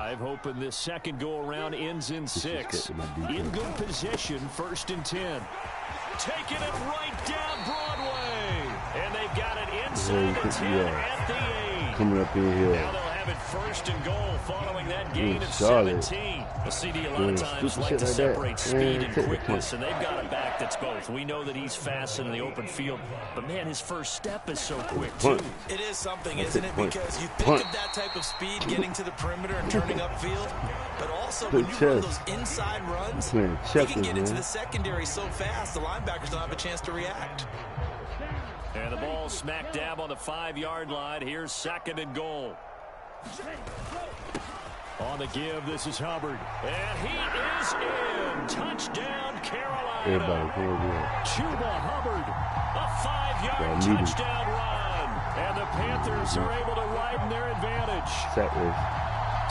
drive, hoping this second go-around ends in 6. In good position, 1st and 10. Taking it right down Broadway. And they've got it inside the 10 at the 8. Coming up in here. Now they'll have it 1st and goal following that gain of 17. The CD a lot of times like to separate speed and quickness, and they've got a back that's both. We know that he's fast in the open field, but, man, his first step is so quick, too. It is something, isn't it? Because you think of that type of speed getting to the perimeter and turning upfield, but also when you run those inside runs, you can get into the secondary so fast the linebackers don't have a chance to react. And the ball smack dab on the 5-yard line. Here's 2nd and goal. On the give, this is Hubbard. And he is in. Touchdown, Carolina. Everybody, come over here. Chuba Hubbard, a 5-yard touchdown run. And the Panthers are able to widen their advantage.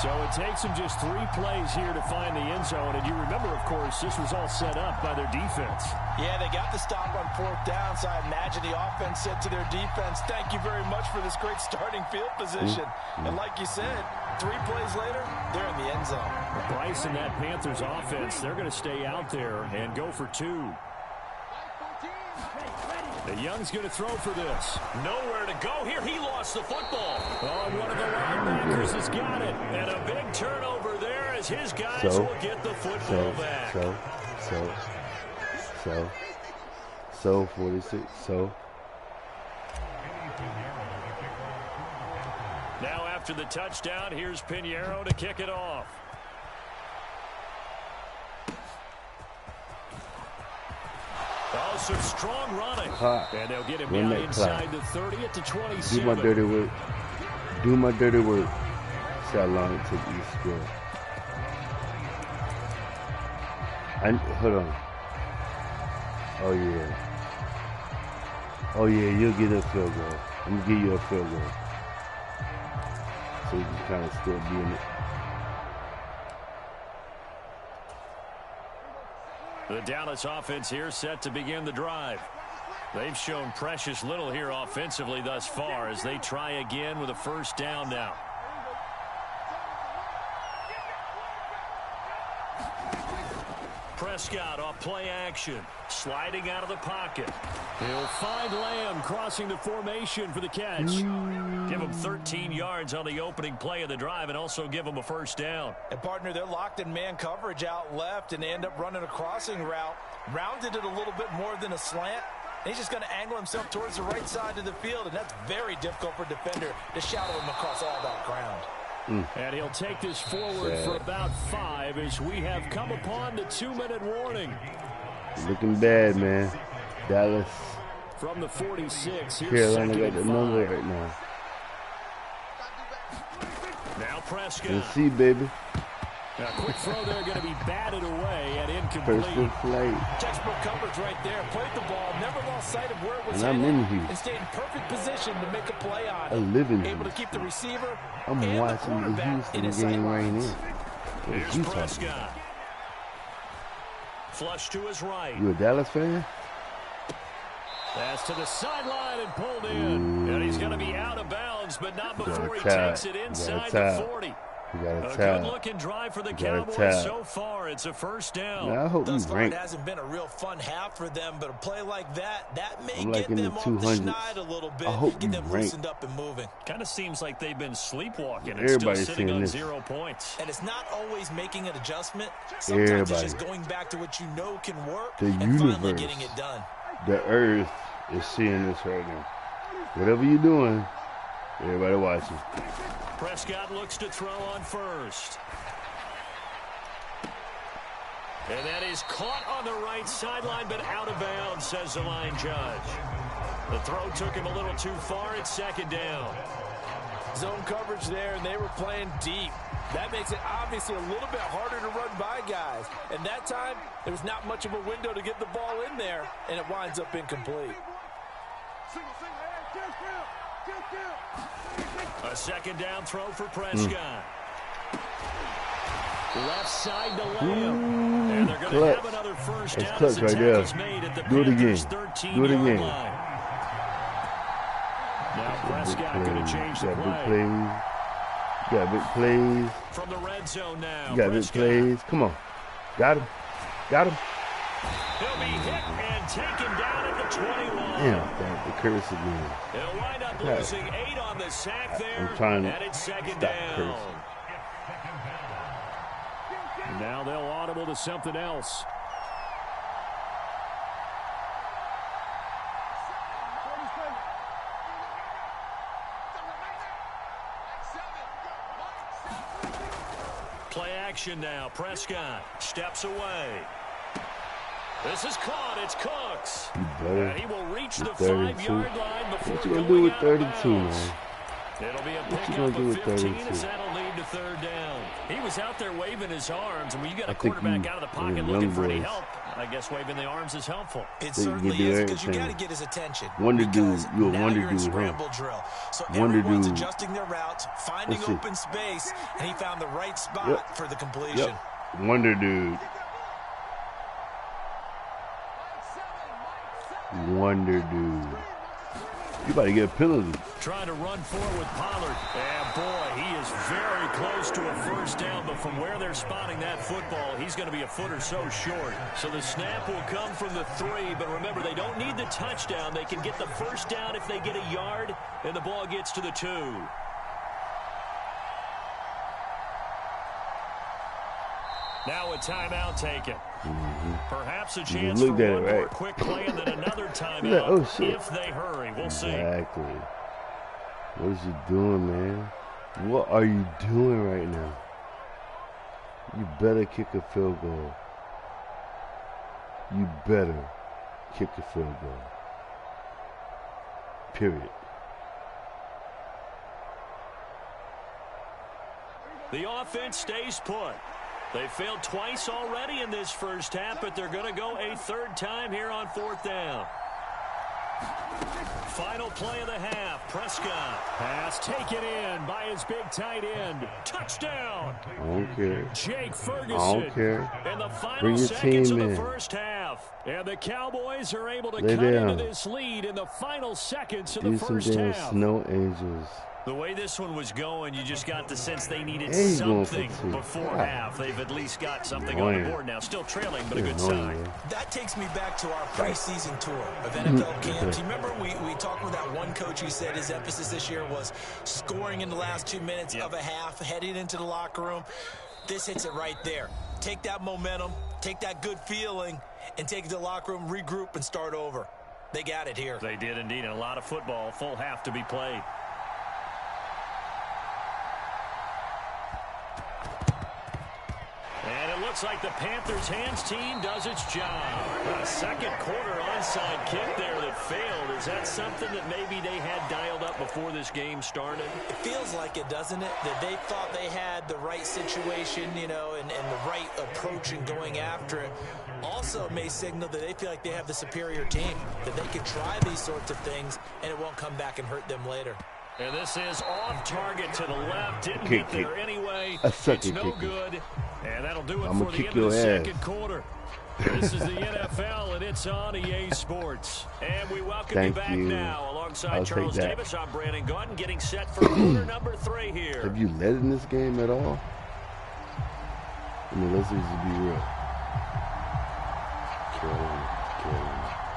So it takes them just 3 plays here to find the end zone. And you remember, of course, this was all set up by their defense. Yeah, they got the stop on 4th down, so I imagine the offense said to their defense, thank you very much for this great starting field position. And like you said, 3 plays later, they're in the end zone. Bryce and that Panthers offense, they're going to stay out there and go for 2. The Young's going to throw for this. Nowhere to go here. He lost the football. Oh, one of the linebackers has got it. And a big turnover there as his guys will get the football back. So, 46, Now after the touchdown, here's Pinheiro to kick it off. Oh, some strong running. And they'll get him down inside the 30 at the 27. Do my dirty work. Do my dirty work. See how long it took you to score. Hold on. Oh, yeah, you'll get a field goal. I'm going to give you a field goal. So you can kind of still be in it. The Dallas offense here set to begin the drive. They've shown precious little here offensively thus far as they try again with a 1st down now. Prescott off play action, sliding out of the pocket. He'll find Lamb crossing the formation for the catch. Give him 13 yards on the opening play of the drive and also give him a 1st down. And, partner, they're locked in man coverage out left, and they end up running a crossing route. Rounded it a little bit more than a slant. And he's just going to angle himself towards the right side of the field, and that's very difficult for a defender to shadow him across all that ground. And he'll take this forward for about 5 as we have come upon the 2-minute warning. Looking bad, man. Dallas. From the 46, here's Carolina got the number right now. Now Prescott. Let's see, baby. A quick throw there going to be batted away and incomplete. Textbook coverage right there. Played the ball, never lost sight of where it was and I'm in here. And stayed in perfect position to make a play on it. I live in Able to keep the receiver I'm and watching the Houston game right now. Here's Prescott. Flush to his right. You a Dallas fan? Pass to the sideline and pulled in. And he's going to be out of bounds, but not before he takes it inside the 40. A good-looking drive for the Cowboys so far. It's a 1st down. Now, I hope Thus far, it hasn't been a real fun half for them, but a play like that may get them off the schneid a little bit, get them loosened up and moving. Kind of seems like they've been sleepwalking and still sitting on 0 points. And it's not always making an adjustment. Sometimes it's just going back to what you know can work and finally getting it done. The earth is seeing this right now. Whatever you're doing, everybody watching. Prescott looks to throw on 1st. And that is caught on the right sideline, but out of bounds, says the line judge. The throw took him a little too far. It's 2nd down. Zone coverage there, and they were playing deep. That makes it obviously a little bit harder to run by guys. And that time, there was not much of a window to get the ball in there, and it winds up incomplete. A 2nd down throw for Prescott. Left side to Lamb. And they're going to have another 1st down as the tackle is made at the Panthers' 13-yard line. Now Prescott going to change the play. You got big plays. From the red zone now. You got big plays. Come on. Got him. Got him. He'll be hit and taken down at the 21. Damn, the curse again. He'll wind up losing 8 on the sack there. I'm trying to and it's second stop down. cursing. Now they'll audible to something else. Play action now. Prescott steps away. This is caught. It's Cooks. And he will reach the 5-yard line before what you gonna do with 32, man? It'll be a pickup of 15 as that'll lead to third down. He was out there waving his arms, and when you got a quarterback out of the pocket looking for any help, I guess waving the arms is helpful. It certainly is, because you got to get his attention. Wonder dude, you're a wonder dude, scramble drill. So wonder everyone's dude. adjusting their routes, finding open space, and he found the right spot for the completion. Yep. Wonder dude. Wonder dude. You about to get a penalty. Trying to run forward with Pollard. And boy, he is very close to a first down, but from where they're spotting that football, he's going to be a foot or so short. So the snap will come from the 3, but remember, they don't need the touchdown. They can get the first down if they get a yard, and the ball gets to the 2. Now a timeout taken. Perhaps a chance for one more quick play and then another timeout if they hurry. We'll see. Exactly. What is you doing, man? What are you doing right now? You better kick a field goal. You better kick a field goal. Period. The offense stays put. They failed twice already in this first half, but they're going to go a third time here on 4th down. Final play of the half. Prescott. Pass taken in by his big tight end. Touchdown. I don't care. Jake Ferguson. I don't care. In the final Bring your seconds team of the in. first half. And the Cowboys are able to Lay cut down. into this lead in the final seconds of Do the some first damn half. snow angels. The way this one was going, you just got the sense they needed Hey, something before half. They've at least got something on the board now. Still trailing, but a good sign. That takes me back to our preseason tour of NFL camps. You remember we talked with that one coach who said his emphasis this year was scoring in the last 2 minutes of a half, heading into the locker room. This hits it right there. Take that momentum, take that good feeling, and take it to the locker room, regroup, and start over. They got it here. They did indeed, and a lot of football, full half to be played. And it looks like the Panthers' hands team does its job. A second quarter onside kick there that failed. Is that something that maybe they had dialed up before this game started? It feels like it, doesn't it? That they thought they had the right situation, you know, and the right approach in going after it. Also may signal that they feel like they have the superior team, that they can try these sorts of things and it won't come back and hurt them later. And this is off target to the left. Didn't get there anyway. It's no good. And that'll do it I'm for the end of the second quarter. This is the NFL, and it's on EA Sports. And we welcome you back now. Alongside Charles Davis, I'm Brandon Gordon, getting set for quarter number 3 here. Have you led in this game at all? I mean, let's just be real.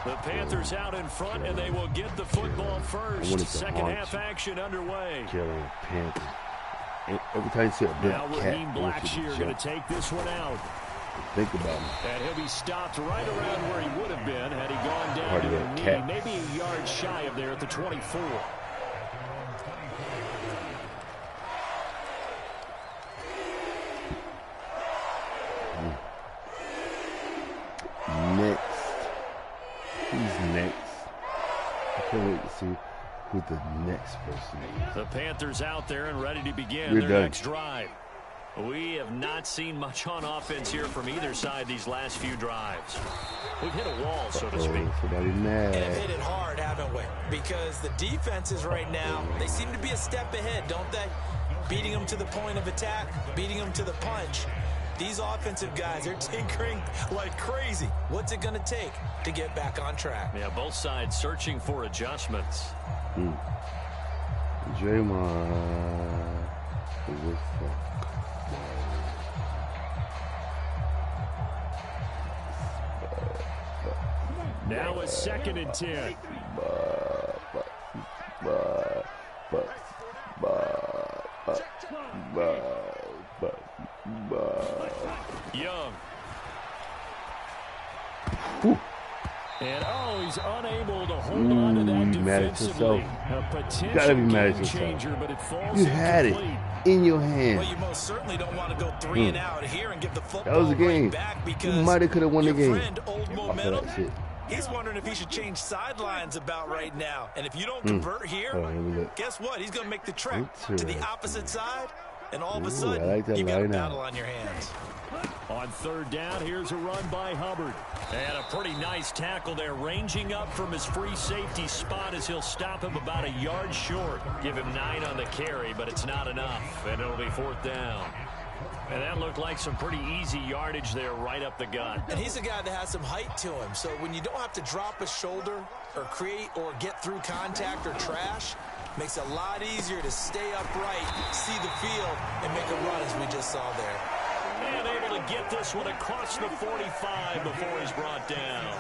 The Panthers out in front, and they will get the football first. Second half action underway. Carolina Panthers. Every time you see a big now Raheem Blackshear going to take this one out. Think about him. And he'll be stopped right around where he would have been had he gone down to the knee. Maybe a yard shy of there at the 24. Next. Who's next? I can't wait to see who the next person is. The Panthers out there and ready to begin their next drive. We have not seen much on offense here from either side these last few drives. We've hit a wall, so to speak. Somebody mad. And have hit it hard, haven't we? Because the defenses right now, they seem to be a step ahead, don't they? Beating them to the point of attack, beating them to the punch. These offensive guys are tinkering like crazy. What's it going to take to get back on track? Yeah, both sides searching for adjustments. Draymond. Now a 2nd and 10. Young. And he's unable to hold on to that defensively. A potential game changer, but it falls You had it in your hand. Well, you most certainly don't want to go 3 and out here and give the football that was a game. Right back because you might have could have won the game. Friend, old momentum, he's wondering if he should change sidelines about right now. And if you don't convert here, guess what? He's going to make the trek to the opposite side, and all of a sudden, you've got a battle on your hands. On 3rd down, here's a run by Hubbard. And a pretty nice tackle there, ranging up from his free safety spot as he'll stop him about a yard short. Give him 9 on the carry, but it's not enough, and it'll be 4th down. And that looked like some pretty easy yardage there right up the gut. And he's a guy that has some height to him, so when you don't have to drop a shoulder or create or get through contact or trash, makes it a lot easier to stay upright, see the field, and make a run as we just saw there. And able to get this one across the 45 before he's brought down.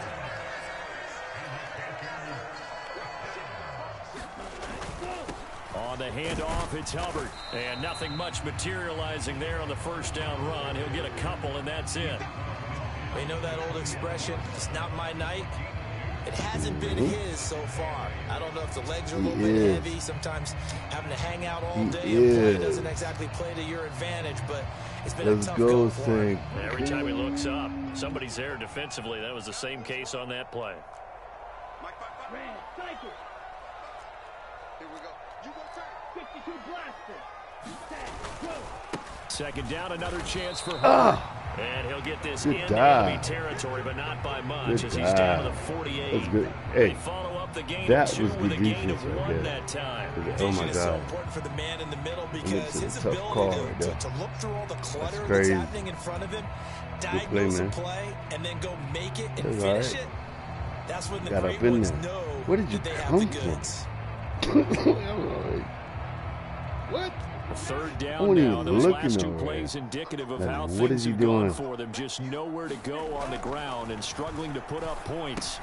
On the handoff, it's Hubbard. And nothing much materializing there on the 1st down run. He'll get a couple, and that's it. You know that old expression, it's not my night? It hasn't been his so far. I don't know if the legs are a little bit heavy. Sometimes having to hang out all day and play doesn't exactly play to your advantage, but it's been a tough go for him. Every time he looks up, somebody's there defensively. That was the same case on that play. Here we go. You go first. 52 blaster. 2nd down, another chance for Hubbard. And he'll get this into enemy territory, but not by much as he's down to the 48. That's good. Hey, they follow up the gain that of 2 was with the a gain of defense 1 that time. Oh my Vision is so God. important for the man in the middle because his tough call ability right to look through all the clutter that's crazy. happening in front of him, diagnose a play, and then go make it and finish it. That's when the great ones know that they have the goods. What? 3rd down now. Those last 2 plays indicative of how things have gone for them. Just nowhere to go on the ground and struggling to put up points.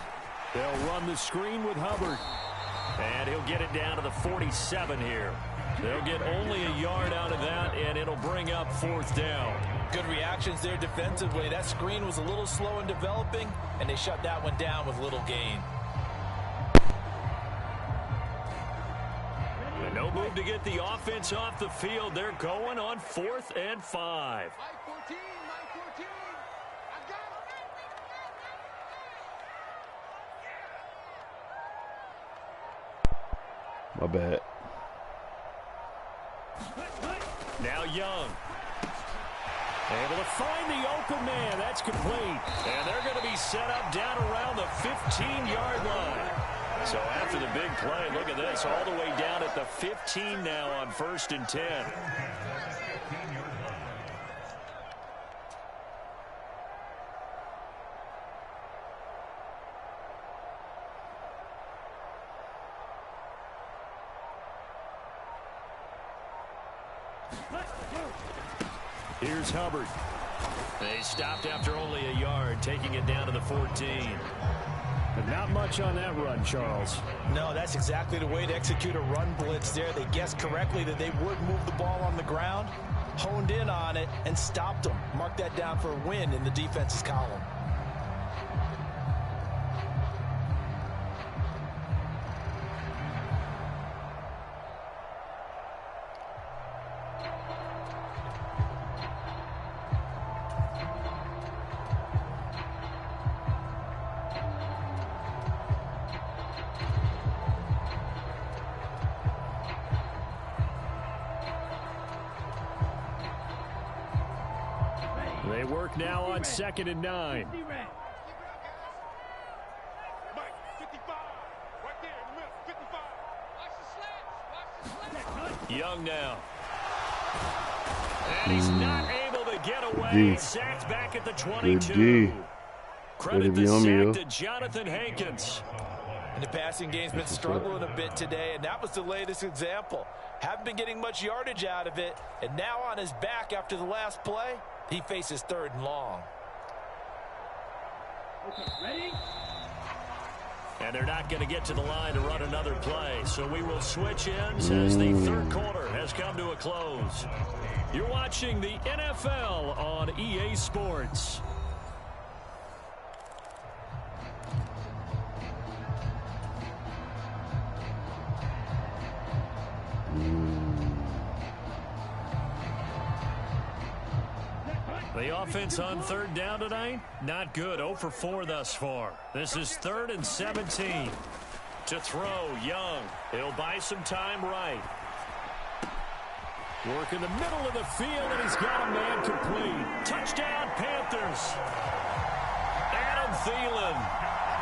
They'll run the screen with Hubbard. And he'll get it down to the 47 here. They'll get only a yard out of that, and it'll bring up 4th down. Good reactions there defensively. That screen was a little slow in developing, and they shut that one down with little gain. No move to get the offense off the field. They're going on 4th and 5. My bad. Now Young. Able to find the open man. That's complete. And they're going to be set up down around the 15-yard line. So after the big play, look at this, all the way down at the 15 now on 1st and 10. Here's Hubbard. They stopped after only a yard, taking it down to the 14. But not much on that run, Charles. No, that's exactly the way to execute a run blitz there. They guessed correctly that they would move the ball on the ground, honed in on it, and stopped them. Mark that down for a win in the defense's column. They work now on 2nd and 9. Young now. And he's not able to get away. Sacked back at the 22. Credit the sack to Jonathan Hankins. And the passing game's been struggling a bit today, and that was the latest example. Haven't been getting much yardage out of it, and now on his back after the last play, he faces 3rd and long. Okay, ready? And they're not going to get to the line to run another play, so we will switch ends as the 3rd quarter has come to a close. You're watching the NFL on EA Sports. The offense on 3rd down tonight, not good. 0 for 4 thus far. This is 3rd and 17. To throw, Young. He'll buy some time right. Work in the middle of the field, and he's got a man complete. Touchdown, Panthers. Adam Thielen,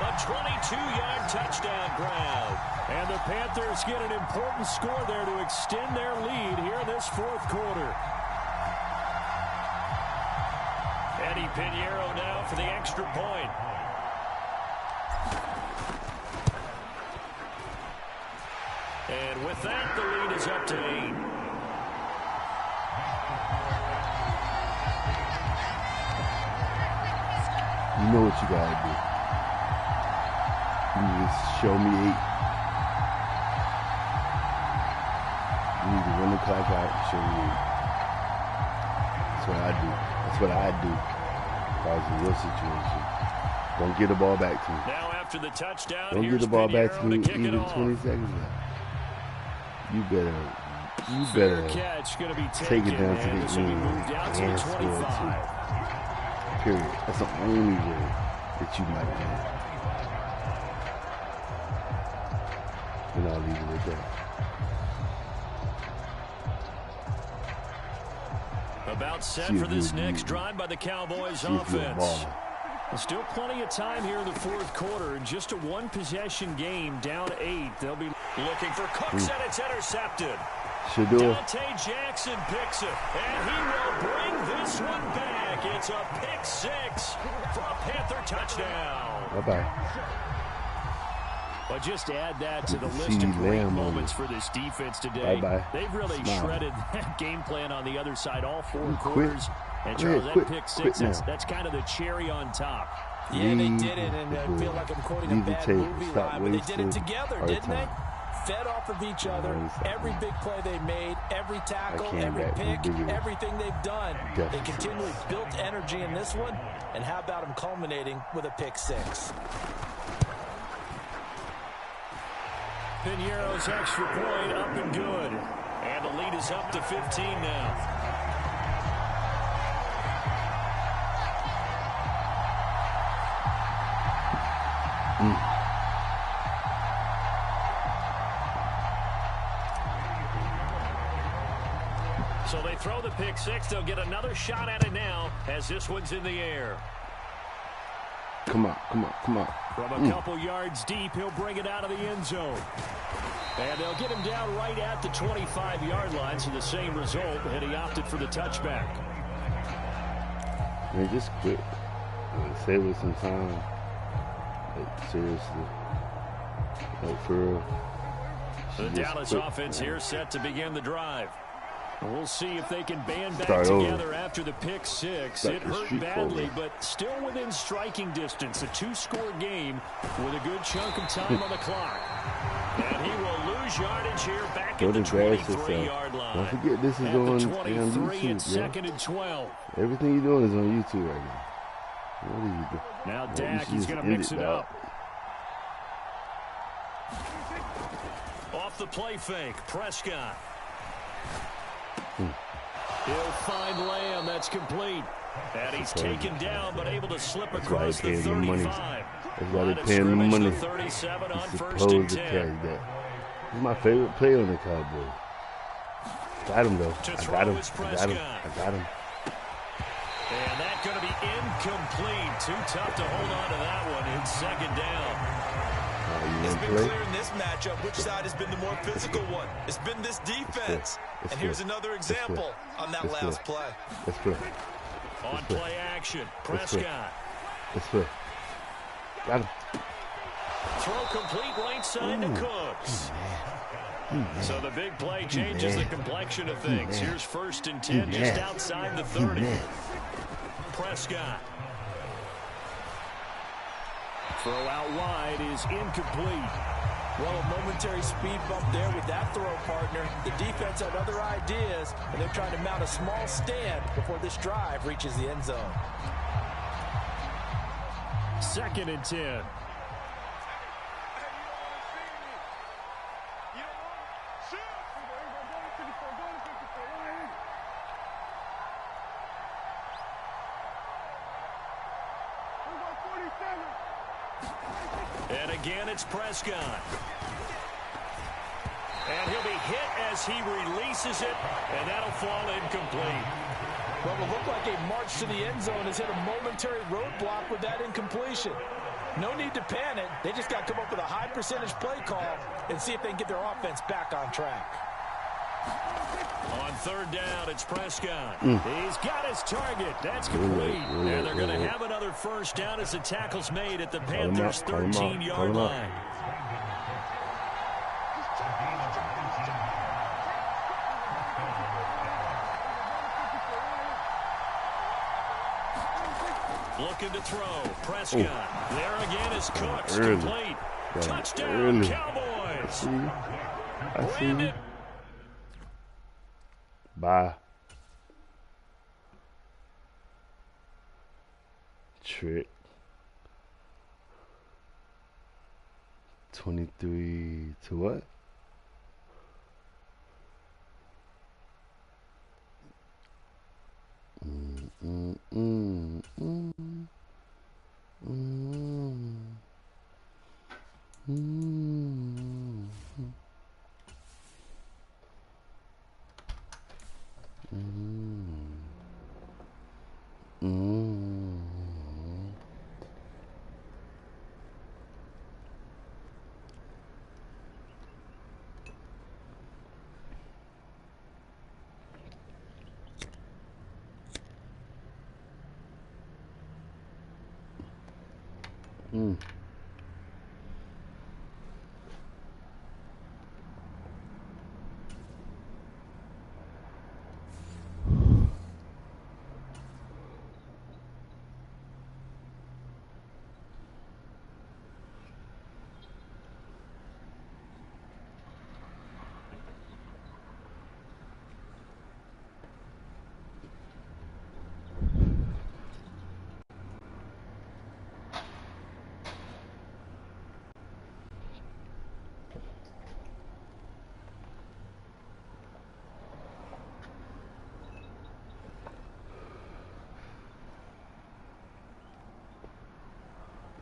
a 22-yard touchdown grab. And the Panthers get an important score there to extend their lead here in this 4th quarter. Eddie Pinheiro now for the extra point. And with that, the lead is up to 8. You know what you gotta do. You need to show me 8. You need to run the clock out and show me 8. That's what I do. That's what I do. If I was in your situation. Don't get the ball back to me. Now after the touchdown, don't get the ball back to me even 20 seconds left. You better take it down to the end and score 2. Period. That's the only way that you might win. And I'll leave it at that. About set for this next drive by the Cowboys offense. Still plenty of time here in the 4th quarter. In just a 1-possession game, down 8. They'll be looking for Cooks, and it's intercepted. Dante Jackson picks it, and he will bring this one back. It's a pick 6 for a Panther touchdown. Bye-bye. But just add that to the list of great moments for this defense today. Bye-bye. They've really shredded that game plan on the other side all 4 quarters. And Charles, that pick 6, that's kind of the cherry on top. Yeah, they did it, and I feel like I'm quoting a bad movie line, but they did it together, didn't they? Fed off of each other. Every big play they made, every tackle, every pick, everything they've done. They continually built energy in this one, and how about them culminating with a pick 6? Pinheiro's extra point up and good. And the lead is up to 15 now. So they throw the pick 6. They'll get another shot at it now as this one's in the air. Come on. From a couple yards deep, he'll bring it out of the end zone. And they'll get him down right at the 25-yard line, so the same result, and he opted for the touchback. Man, just quit. Save us some time. Like, seriously. Like, for real. The Dallas offense here set to begin the drive. We'll see if they can band back together after the pick 6. It hurt badly, but still within striking distance. A 2-score game with a good chunk of time on the clock. And he will lose yardage here back at the 23-yard line. Don't forget this is on YouTube. It's 2nd and 12. Everything you're doing is on YouTube right now. What are you doing? Now Dak, he's going to mix it up. Off the play fake, Prescott. He'll find Lamb. That's complete. And he's taken down, but able to slip across the 35. That's why they're paying the money. 37 on 1st and 10. This is my favorite player on the Cowboys. Got him, though. I got him. And that's going to be incomplete. Too tough to hold on to that one in 2nd down. It's been clear in this matchup which side has been the more physical one. It's been this defense. And here's another example on that last play. Let's play. On play action, Prescott. Let's play. Got him. Throw complete right side to Cooks. So the big play changes the complexion of things. Here's 1st and 10 just outside the 30. Prescott. Throw out wide is incomplete. Well, a momentary speed bump there with that throw, partner. The defense had other ideas, and they're trying to mount a small stand before this drive reaches the end zone. 2nd and 10. And again, it's Prescott. And he'll be hit as he releases it, and that'll fall incomplete. Well, it looked like a march to the end zone has hit a momentary roadblock with that incompletion. No need to panic. They just got to come up with a high percentage play call and see if they can get their offense back on track. On 3rd down, it's Prescott. He's got his target. That's complete. And they're going to have another 1st down as the tackle's made at the Panthers' 13-yard line. Looking to throw. Prescott. There again is Cooks. Complete. Touchdown, Cowboys. I see you. Bye. Trick. 23 to what?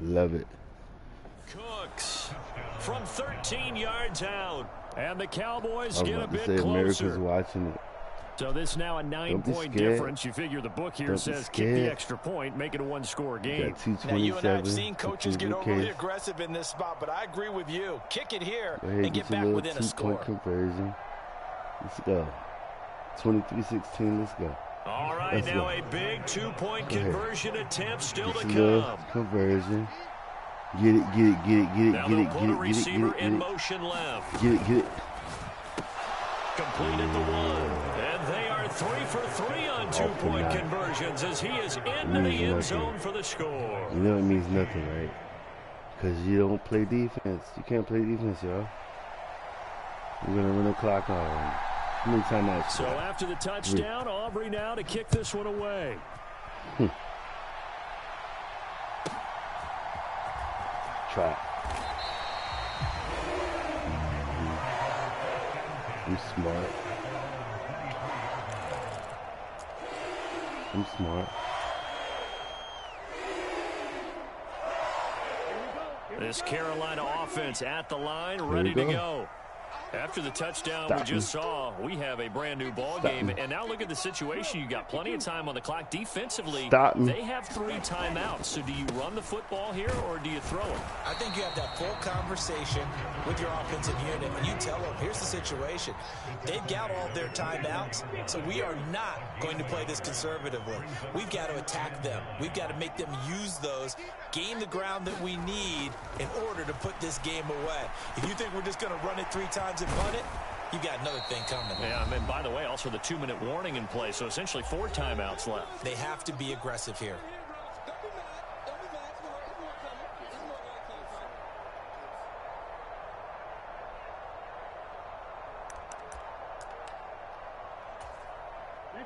Love it. Cooks from 13 yards out. And the Cowboys get a bit closer. America's watching it. So this now a 9-point difference. You figure the book here says kick the extra point, make it a one-score game. Now, you and I have seen coaches get overly aggressive in this spot, but I agree with you. Kick it here and get back within a score. Conversion. Let's go. 23-16, let's go. All right, now a big 2-point conversion attempt still to come. Conversion. Get it, get it, get it, get it, now get it, get it, receiver in motion left. Get it, get it. Completed the one. And they are 3 for 3 on 2-point conversions as he is into the end zone for the score. You know it means nothing, right? Because you don't play defense. You can't play defense, y'all. We're going to run the clock on. How many timeouts? So after the touchdown, Aubrey now to kick this one away. Try. I'm smart. I'm smart. This Carolina offense at the line, ready to go. After the touchdown we just saw, we have a brand-new ball game. And now look at the situation. You got plenty of time on the clock. Defensively, they have 3 timeouts. So do you run the football here or do you throw it? I think you have that full conversation with your offensive unit, and you tell them, here's the situation. They've got all their timeouts, so we are not going to play this conservatively. We've got to attack them. We've got to make them use those, gain the ground that we need in order to put this game away. If you think we're just going to run it 3 times and punt it, you got another thing coming. Yeah, and by the way, also the 2-minute warning in play, so essentially 4 timeouts left. They have to be aggressive here.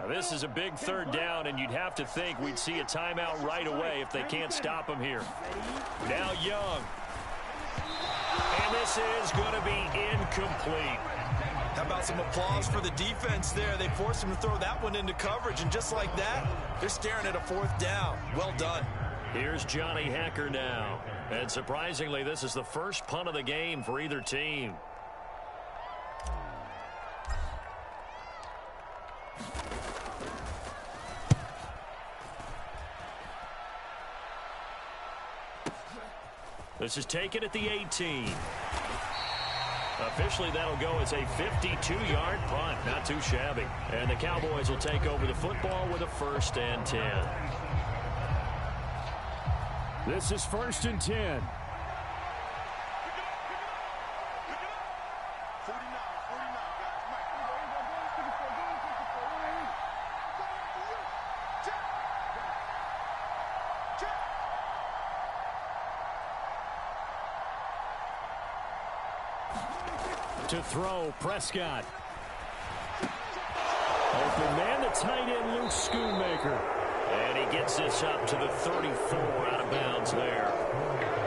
Now, this is a big 3rd down, and you'd have to think we'd see a timeout right away if they can't stop him here. Now Young. And this is going to be incomplete. How about some applause for the defense there? They forced him to throw that one into coverage, and just like that, they're staring at a 4th down. Well done. Here's Johnny Hacker now. And surprisingly, this is the first punt of the game for either team. This is taken at the 18. Officially, that'll go as a 52-yard punt. Not too shabby. And the Cowboys will take over the football with a 1st and 10. This is 1st and 10. To throw, Prescott. Open man, the tight end, Luke Schoonmaker. And he gets this up to the 34 out of bounds there.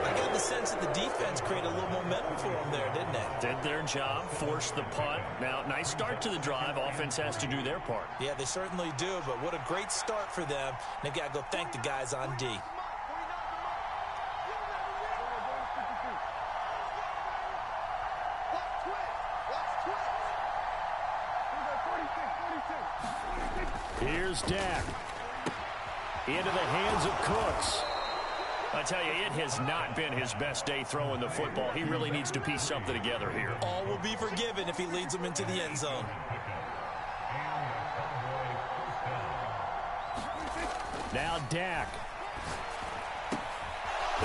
I got the sense that the defense created a little momentum for them there, didn't they? Did their job, forced the punt. Now, nice start to the drive. Offense has to do their part. Yeah, they certainly do, but what a great start for them. They've got to go thank the guys on D. Here's Dak. Into the hands of Cooks. I tell you, it has not been his best day throwing the football. He really needs to piece something together here. All will be forgiven if he leads them into the end zone. Now Dak.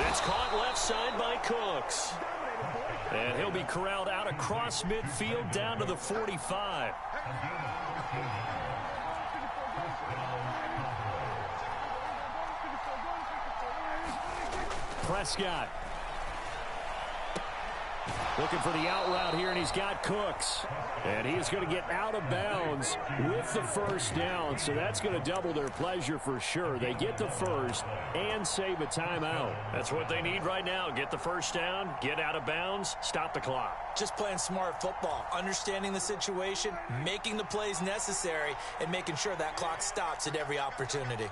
It's caught left side by Cooks. And he'll be corralled out across midfield down to the 45. Prescott. Looking for the out route here, and he's got Cooks. And he is going to get out of bounds with the 1st down, so that's going to double their pleasure for sure. They get the 1st and save a timeout. That's what they need right now. Get the 1st down, get out of bounds, stop the clock. Just playing smart football, understanding the situation, making the plays necessary, and making sure that clock stops at every opportunity.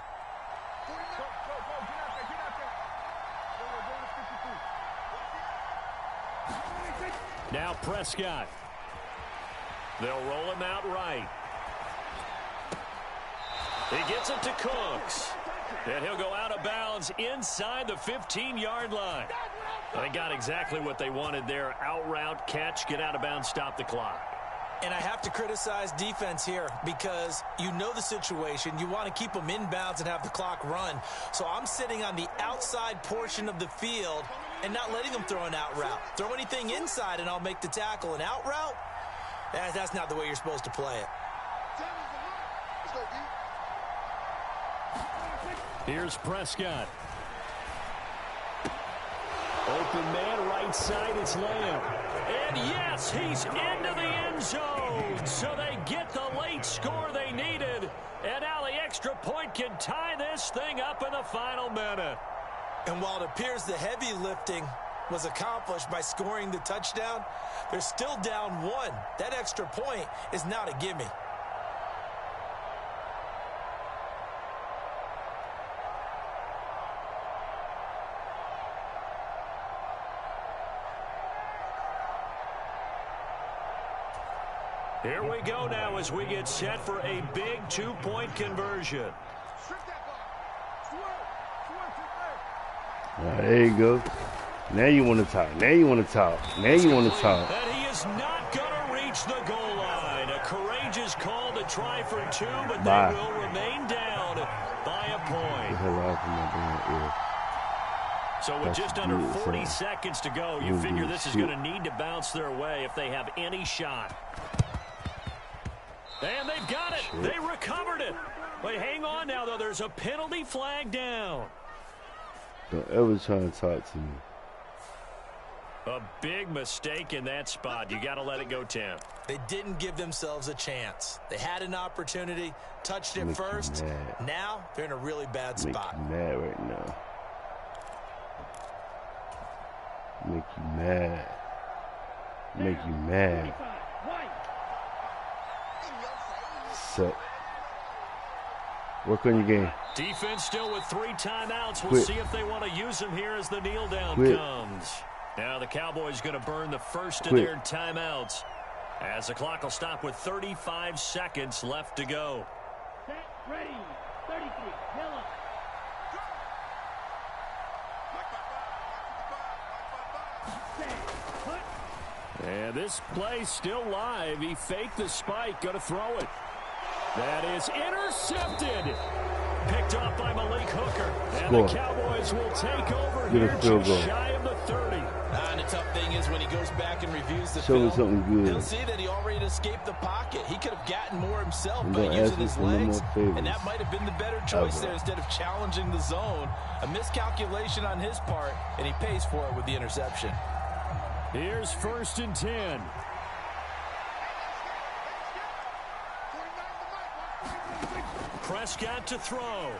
Now Prescott. They'll roll him out right. He gets it to Cooks. And he'll go out of bounds inside the 15-yard line. They got exactly what they wanted there. Out route, catch, get out of bounds, stop the clock. And I have to criticize defense here because you know the situation. You want to keep them inbounds and have the clock run. So I'm sitting on the outside portion of the field and not letting them throw an out route. Throw anything inside and I'll make the tackle. An out route? That's not the way you're supposed to play it. Here's Prescott. Open man, right side, it's Lamb. And yes, he's into the end zone. So they get the late score they needed. And now the extra point can tie this thing up in the final minute. And while it appears the heavy lifting was accomplished by scoring the touchdown, they're still down 1. That extra point is not a gimme. Here we go now as we get set for a big 2-point conversion. There you go. Now you want to talk. Now you want to talk. Now you want to talk. And he is not going to reach the goal line. A courageous call to try for 2, but they will remain down by a point. Get the hell off of my damn ear. So with just under 40 seconds to go, you figure this is going to need to bounce their way if they have any shot. And they've got it. They recovered it. But hang on now, though. There's a penalty flag down. Don't ever try to talk to me. A big mistake in that spot. You got to let it go, Tim. They didn't give themselves a chance. They had an opportunity, touched it first. Now they're in a really bad spot. Make you mad right now. Make you mad. Make you mad. Set. Work on your game. Defense still with 3 timeouts. We'll see if they want to use them here as the kneel down comes. Now the Cowboys going to burn the first of their timeouts as the clock will stop with 35 seconds left to go. Set, ready, 33, yellow. And this play still live. He faked the spike. Going to throw it. That is intercepted. Picked up by Malik Hooker. And the Cowboys will take over here just shy of the 30. And the tough thing is when he goes back and reviews the film, he'll see that he already escaped the pocket. He could have gotten more himself by using his legs, and that might have been the better choice there instead of challenging the zone. A miscalculation on his part, and he pays for it with the interception. Here's 1st and 10. Prescott to throw.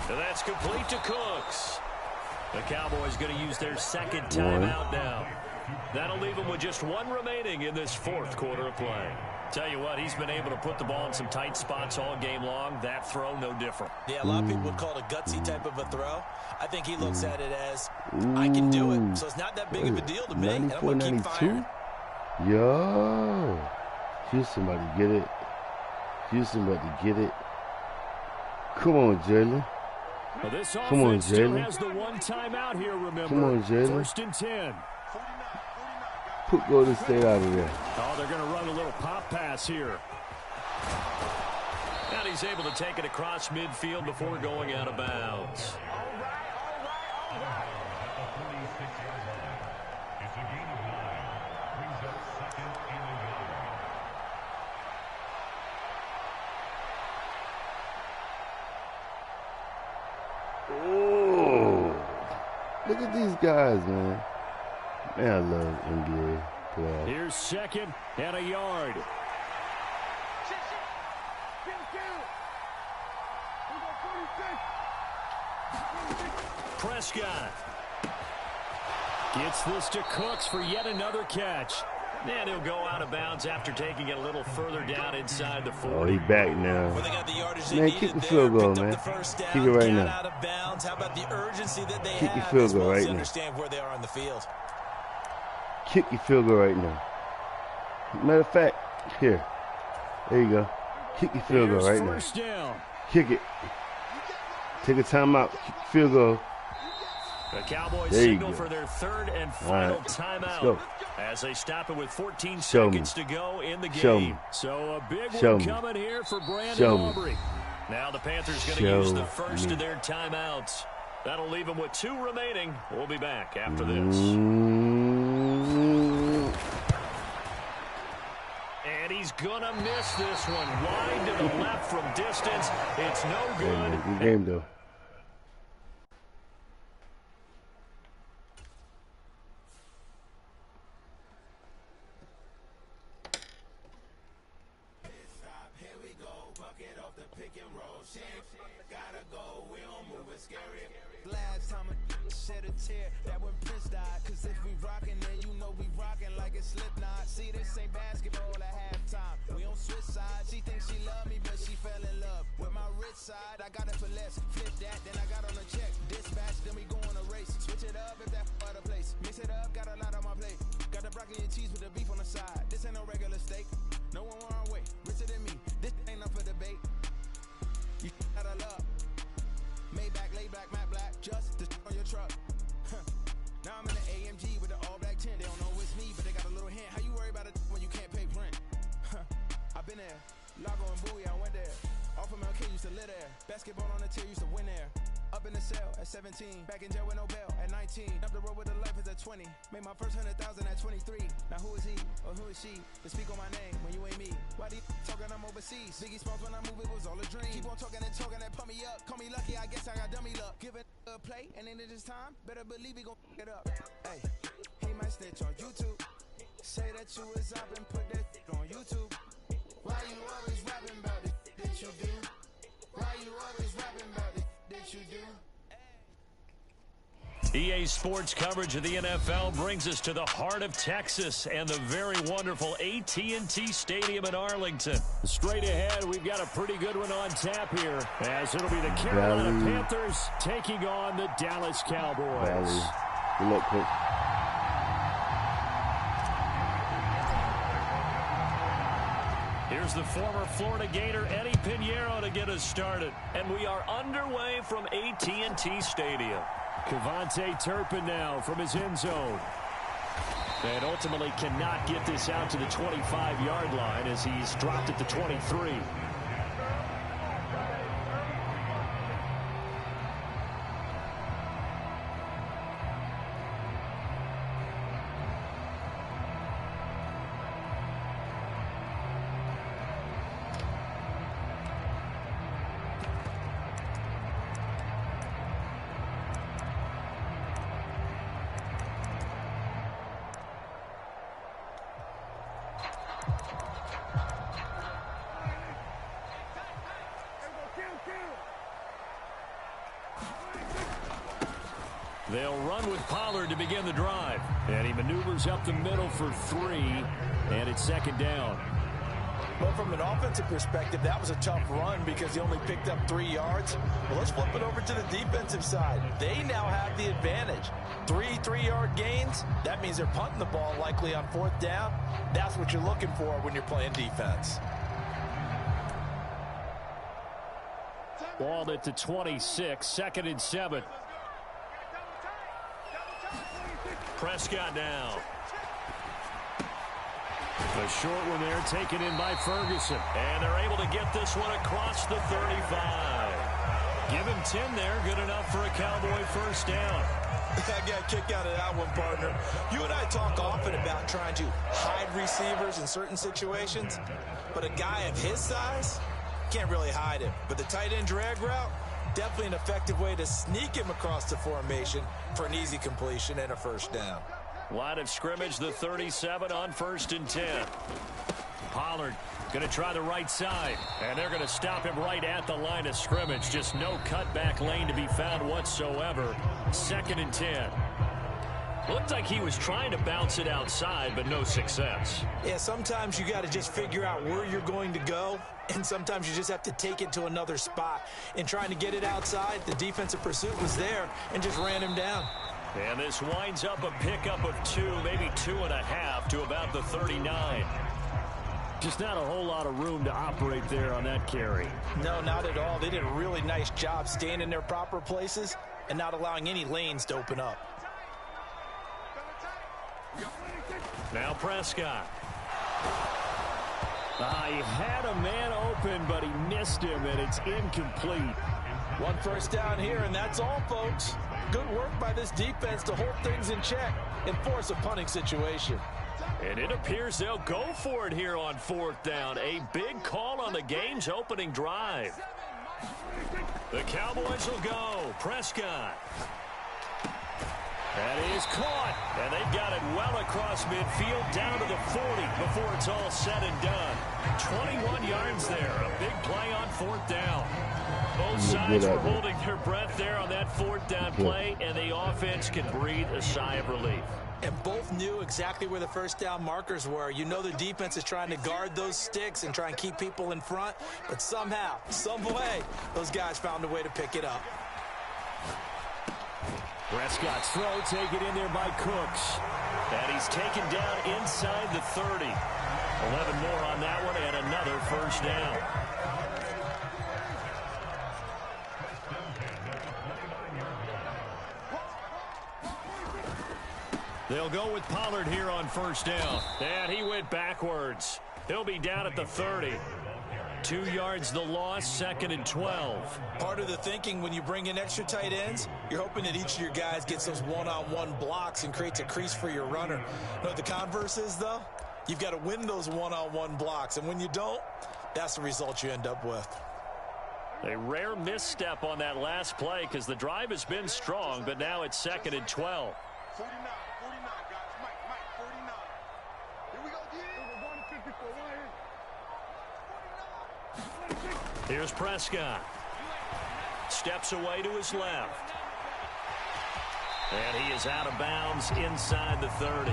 And that's complete to Cooks. The Cowboys going to use their second timeout now. That'll leave them with just 1 remaining in this 4th quarter of play. Tell you what, he's been able to put the ball in some tight spots all game long. That throw, no different. Yeah, a lot of people would call it a gutsy type of a throw. I think he looks at it as, I can do it. So it's not that big of a deal to me. And I'm going to keep firing. Yo. Houston about to get it. Houston about to get it. Come on, Jalen. Well, this offense still has the 1 timeout here, remember. Come on, Jalen. 1st and 10. Put Golden State out of there. Oh, they're going to run a little pop pass here. And he's able to take it across midfield before going out of bounds. Look at these guys, man. Man, I love NBA playoffs. Here's 2nd and a yard. Prescott gets this to Cooks for yet another catch. And he'll go out of bounds after taking it a little further down inside the 40. Oh, he back now. Well, they got the yardage they man, needed kick the field goal, man. Kick it right now. Out of bounds. How about the urgency that they kick have your field goal right now. Understand where they are on the field. Kick your field goal right now. Matter of fact, here. There you go. Kick your field goal right now. Down. Kick it. Take a timeout. Kick your field goal. The Cowboys signal for their 3rd and final timeout as they stop it with 14 seconds to go in the game. So a big one coming here for Brandon Aubrey. Now the Panthers going to use the first of their timeouts. That'll leave them with 2 remaining. We'll be back after this. And he's going to miss this one. Wide to the left from distance. It's no good. Good game, though. Last time I shed a tear, that when Prince died. Cause if we rockin', then you know we rockin' like it's Slipknot. See, this ain't basketball at halftime. We on switch sides. She thinks she love me, but she fell in love with my rich side. I got it for less. Flip that, then I got on a check. Dispatch, then we go on a race. Switch it up if that other place. Mix it up, got a lot on my plate. Got the broccoli and cheese with the beef on the side. This ain't no regular steak. No one wrong way. Richer than me. This ain't up for debate. You got a love. Maybach, laid back, matte black. Just to on your truck. Now I'm in the AMG with the all black tint. They don't know it's me, but they got a little hint. How you worry about it when you can't pay rent? I've been there. Lago and Bowie, I went there. Off of MLK used to live there. Basketball on the tier used to win there. Up in the cell at 17. Back in jail with no bail at 19. Up the road with the life is at 20. Made my first 100,000 at 23. Now who is he or who is she to speak on my name when you ain't me? Why do you talking I'm overseas? Biggie Smalls when I move it was all a dream. Keep on talking and pump me up. Call me lucky, I guess I got dummy luck. Give it a play and then it is time. Better believe he gon' it up. Hey, he might snitch on YouTube. Say that you was up and put that on YouTube. Why you always rapping about it that you do? Why you always rapping about it that you do? EA Sports coverage of the NFL brings us to the heart of Texas and the very wonderful AT&T Stadium in Arlington. Straight ahead, we've got a pretty good one on tap here, as it'll be the Carolina Panthers taking on the Dallas Cowboys. Good luck, Coach. Here's the former Florida Gator Eddie Pinheiro to get us started. And we are underway from AT&T Stadium. Cavante Turpin now from his end zone. And ultimately cannot get this out to the 25-yard line as he's dropped at the 23. They'll run with Pollard to begin the drive. And he maneuvers up the middle for 3. And it's second down. Well, from an offensive perspective, that was a tough run because he only picked up 3 yards. Well, let's flip it over to the defensive side. They now have the advantage. 3 3-yard gains. That means they're punting the ball likely on 4th down. That's what you're looking for when you're playing defense. Ball at the 26, 2nd and 7. Prescott now. The short one there taken in by Ferguson. And they're able to get this one across the 35. Give him 10 there. Good enough for a Cowboy first down. I got a kick out of that one, partner. You and I talk often about trying to hide receivers in certain situations. But a guy of his size can't really hide him. But the tight end drag route, definitely an effective way to sneak him across the formation for an easy completion and a first down. Line of scrimmage, the 37 on 1st and 10. Pollard going to try the right side, and they're going to stop him right at the line of scrimmage. Just no cutback lane to be found whatsoever. 2nd and 10. Looked like he was trying to bounce it outside, but no success. Yeah, sometimes you got to just figure out where you're going to go, and sometimes you just have to take it to another spot. In trying to get it outside, the defensive pursuit was there and just ran him down. And this winds up a pickup of 2, maybe 2.5 to about the 39. Just not a whole lot of room to operate there on that carry. No, not at all. They did a really nice job staying in their proper places and not allowing any lanes to open up. Now Prescott. He had a man open, but he missed him, and it's incomplete. 1 first down here, and that's all, folks. Good work by this defense to hold things in check and force a punting situation. And it appears they'll go for it here on 4th down. A big call on the game's opening drive. The Cowboys will go. Prescott. That is caught, and they've got it well across midfield down to the 40 before it's all said and done. 21 yards there, a big play on 4th down. Both sides were holding their breath there on that 4th down play, and the offense can breathe a sigh of relief. And both knew exactly where the first down markers were. You know the defense is trying to guard those sticks and try and keep people in front, but somehow, some way, those guys found a way to pick it up. Prescott's throw taken in there by Cooks. And he's taken down inside the 30. 11 more on that one and another first down. They'll go with Pollard here on first down. And he went backwards. He'll be down at the 30. 2 yards the loss, 2nd and 12. Part of the thinking when you bring in extra tight ends, you're hoping that each of your guys gets those one-on-one blocks and creates a crease for your runner. You know what the converse is, though? You've got to win those one-on-one blocks, and when you don't, that's the result you end up with. A rare misstep on that last play because the drive has been strong, but now it's 2nd and 12. 49, guys. Mike, 49. Here we go, Here's Prescott. Steps away to his left. And he is out of bounds inside the 30.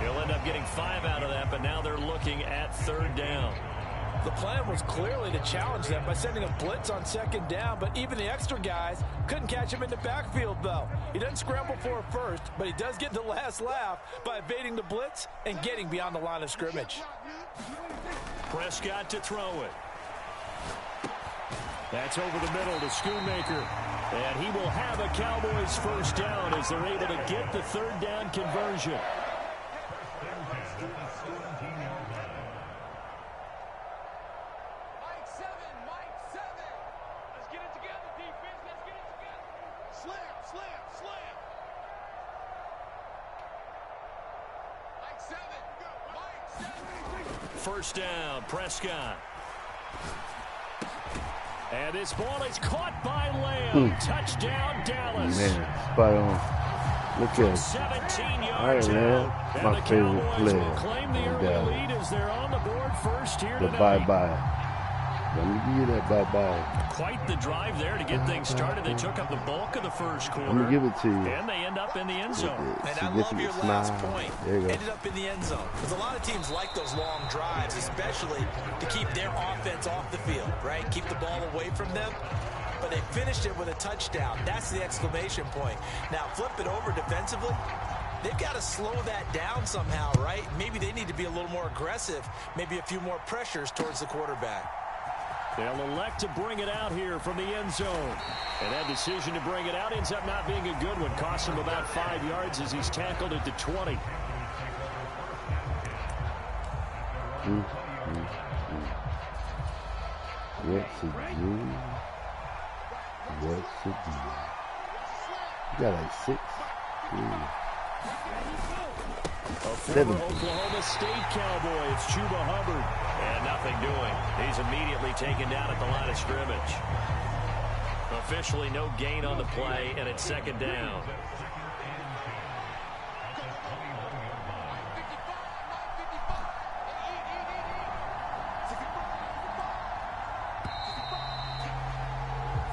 He'll end up getting 5 out of that, but now they're looking at 3rd down. The plan was clearly to challenge them by sending a blitz on 2nd down, but even the extra guys couldn't catch him in the backfield, though. He doesn't scramble for a first, but he does get the last laugh by evading the blitz and getting beyond the line of scrimmage. Prescott to throw it. That's over the middle to Schoonmaker. And he will have a Cowboys first down as they're able to get the 3rd down conversion. First down, Prescott. And this ball is caught by Lamb. Touchdown, Dallas. Man, spot on. Look at 17 yards out. My favorite player. Will claim the early lead as they're on the board first here the tonight. bye-bye. Let me give you that bye-bye. Quite the drive there to get things started. They took up the bulk of the first quarter. Let me give it to you. And they end up in the end zone. And I love your last point. Ended up in the end zone. Because a lot of teams like those long drives, especially to keep their offense off the field, right? Keep the ball away from them. But they finished it with a touchdown. That's the exclamation point. Now, flip it over defensively. They've got to slow that down somehow, right? Maybe they need to be a little more aggressive. Maybe a few more pressures towards the quarterback. They'll elect to bring it out here from the end zone. And that decision to bring it out ends up not being a good one. Costs him about 5 yards as he's tackled at the 20. What's it do? What's it do? You got like 6. A former Oklahoma State Cowboy, it's Chuba Hubbard. And nothing doing. He's immediately taken down at the line of scrimmage. Officially no gain on the play, and it's 2nd down.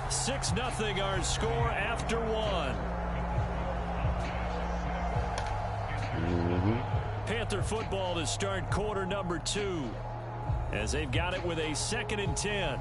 $6-0 our score after 1. Panther football to start quarter number 2 as they've got it with a 2nd and 10.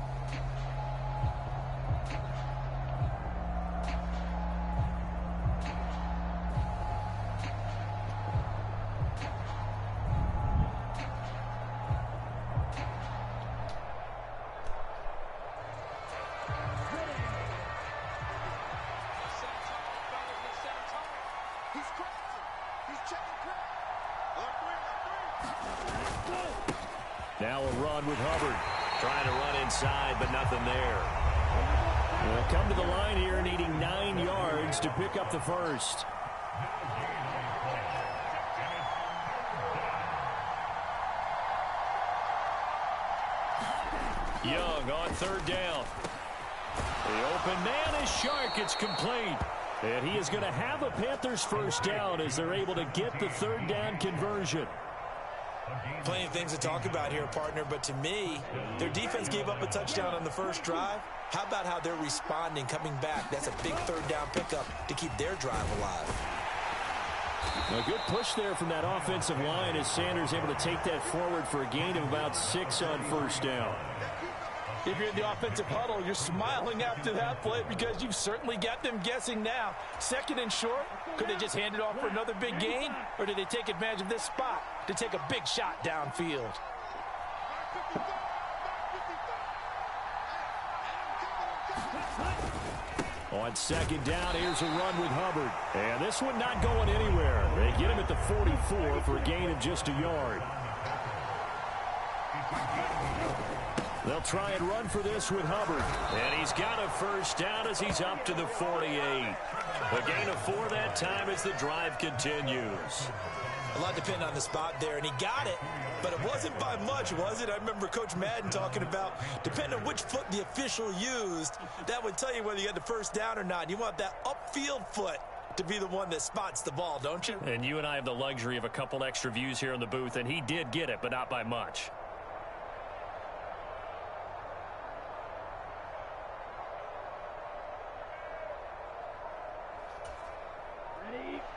Now a run with Hubbard. Trying to run inside, but nothing there. They'll come to the line here needing 9 yards to pick up the first. Young on 3rd down. The open man is Shark. It's complete. And he is going to have a Panthers first down as they're able to get the 3rd down conversion. Plenty of things to talk about here, partner, but to me, their defense gave up a touchdown on the first drive. How about how they're responding, coming back? That's a big 3rd down pickup to keep their drive alive. A good push there from that offensive line as Sanders able to take that forward for a gain of about 6 on first down. If you're in the offensive huddle, you're smiling after that play because you've certainly got them guessing now. 2nd and short, could they just hand it off for another big gain? Or did they take advantage of this spot to take a big shot downfield? On 2nd down, here's a run with Hubbard. And this one not going anywhere. They get him at the 44 for a gain of just a yard. They'll try and run for this with Hubbard. And he's got a first down as he's up to the 48. A gain of 4 that time as the drive continues. A lot depended on the spot there, and he got it, but it wasn't by much, was it? I remember Coach Madden talking about, depending on which foot the official used, that would tell you whether you had the first down or not. You want that upfield foot to be the one that spots the ball, don't you? And you and I have the luxury of a couple extra views here in the booth, and he did get it, but not by much.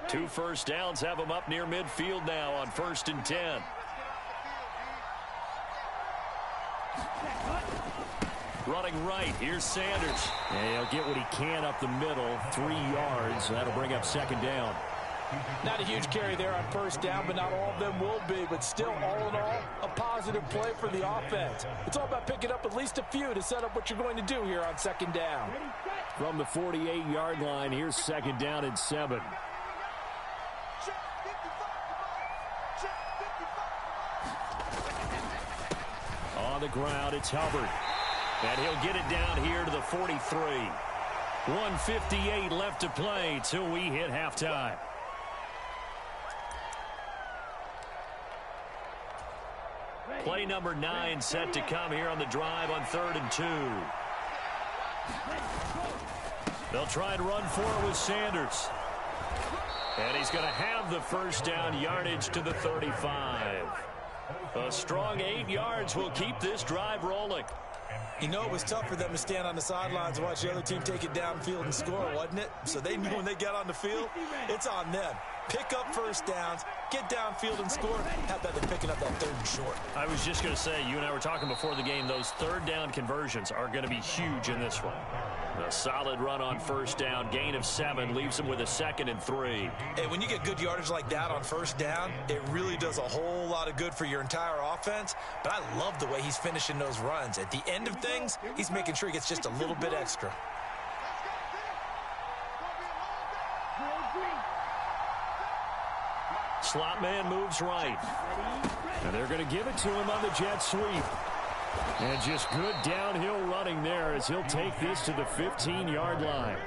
Two first downs have him up near midfield now on 1st and 10. Running right, here's Sanders. And he'll get what he can up the middle, 3 yards. That'll bring up 2nd down. Not a huge carry there on 1st down, but not all of them will be. But still, all in all, a positive play for the offense. It's all about picking up at least a few to set up what you're going to do here on 2nd down. From the 48-yard line, here's 2nd down and 7. On the ground, it's Hubbard. And he'll get it down here to the 43. 1:58 left to play till we hit halftime. Play number 9 set to come here on the drive on 3rd and 2. They'll try and run for it with Sanders. And he's going to have the first down yardage to the 35. A strong 8 yards will keep this drive rolling. You know, it was tough for them to stand on the sidelines and watch the other team take it downfield and score, wasn't it? So they knew when they got on the field, it's on them. Pick up first downs, get downfield and score. How about them picking up that 3rd and short? I was just going to say, you and I were talking before the game, those 3rd down conversions are going to be huge in this one. A solid run on 1st down, gain of 7, leaves them with a 2nd and 3. Hey, when you get good yardage like that on 1st down, it really does a whole lot of good for your entire offense. But I love the way he's finishing those runs. At the end of things, he's making sure he gets just a little bit extra. Slot man moves right. And they're going to give it to him on the jet sweep. And just good downhill running there as he'll take this to the 15-yard line.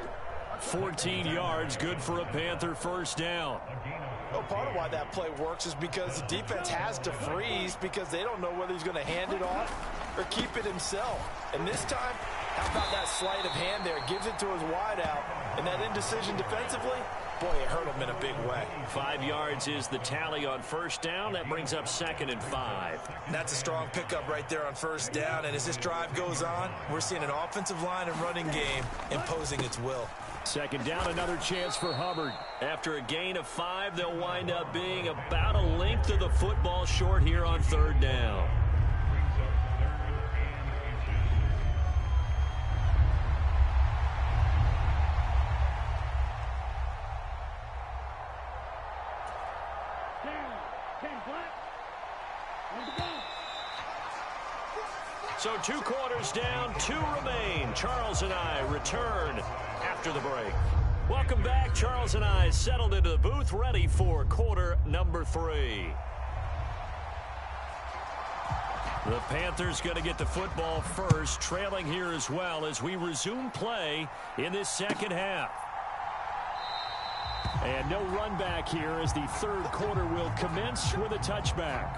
14 yards, good for a Panther first down. Well, part of why that play works is because the defense has to freeze because they don't know whether he's going to hand it off or keep it himself. And this time, how about that sleight of hand there? Gives it to his wideout. And that indecision defensively, boy, it hurt him in a big way. 5 yards is the tally on 1st down. That brings up 2nd and 5. And that's a strong pickup right there on 1st down. And as this drive goes on, we're seeing an offensive line and running game imposing its will. 2nd down, another chance for Hubbard. After a gain of 5, they'll wind up being about a length of the football short here on 3rd down. So 2 quarters down, 2 remain. Charles and I return after the break. Welcome back. Charles and I settled into the booth, ready for quarter number 3. The Panthers going to get the football first, trailing here as well as we resume play in this 2nd half. And no run back here as the 3rd quarter will commence with a touchback.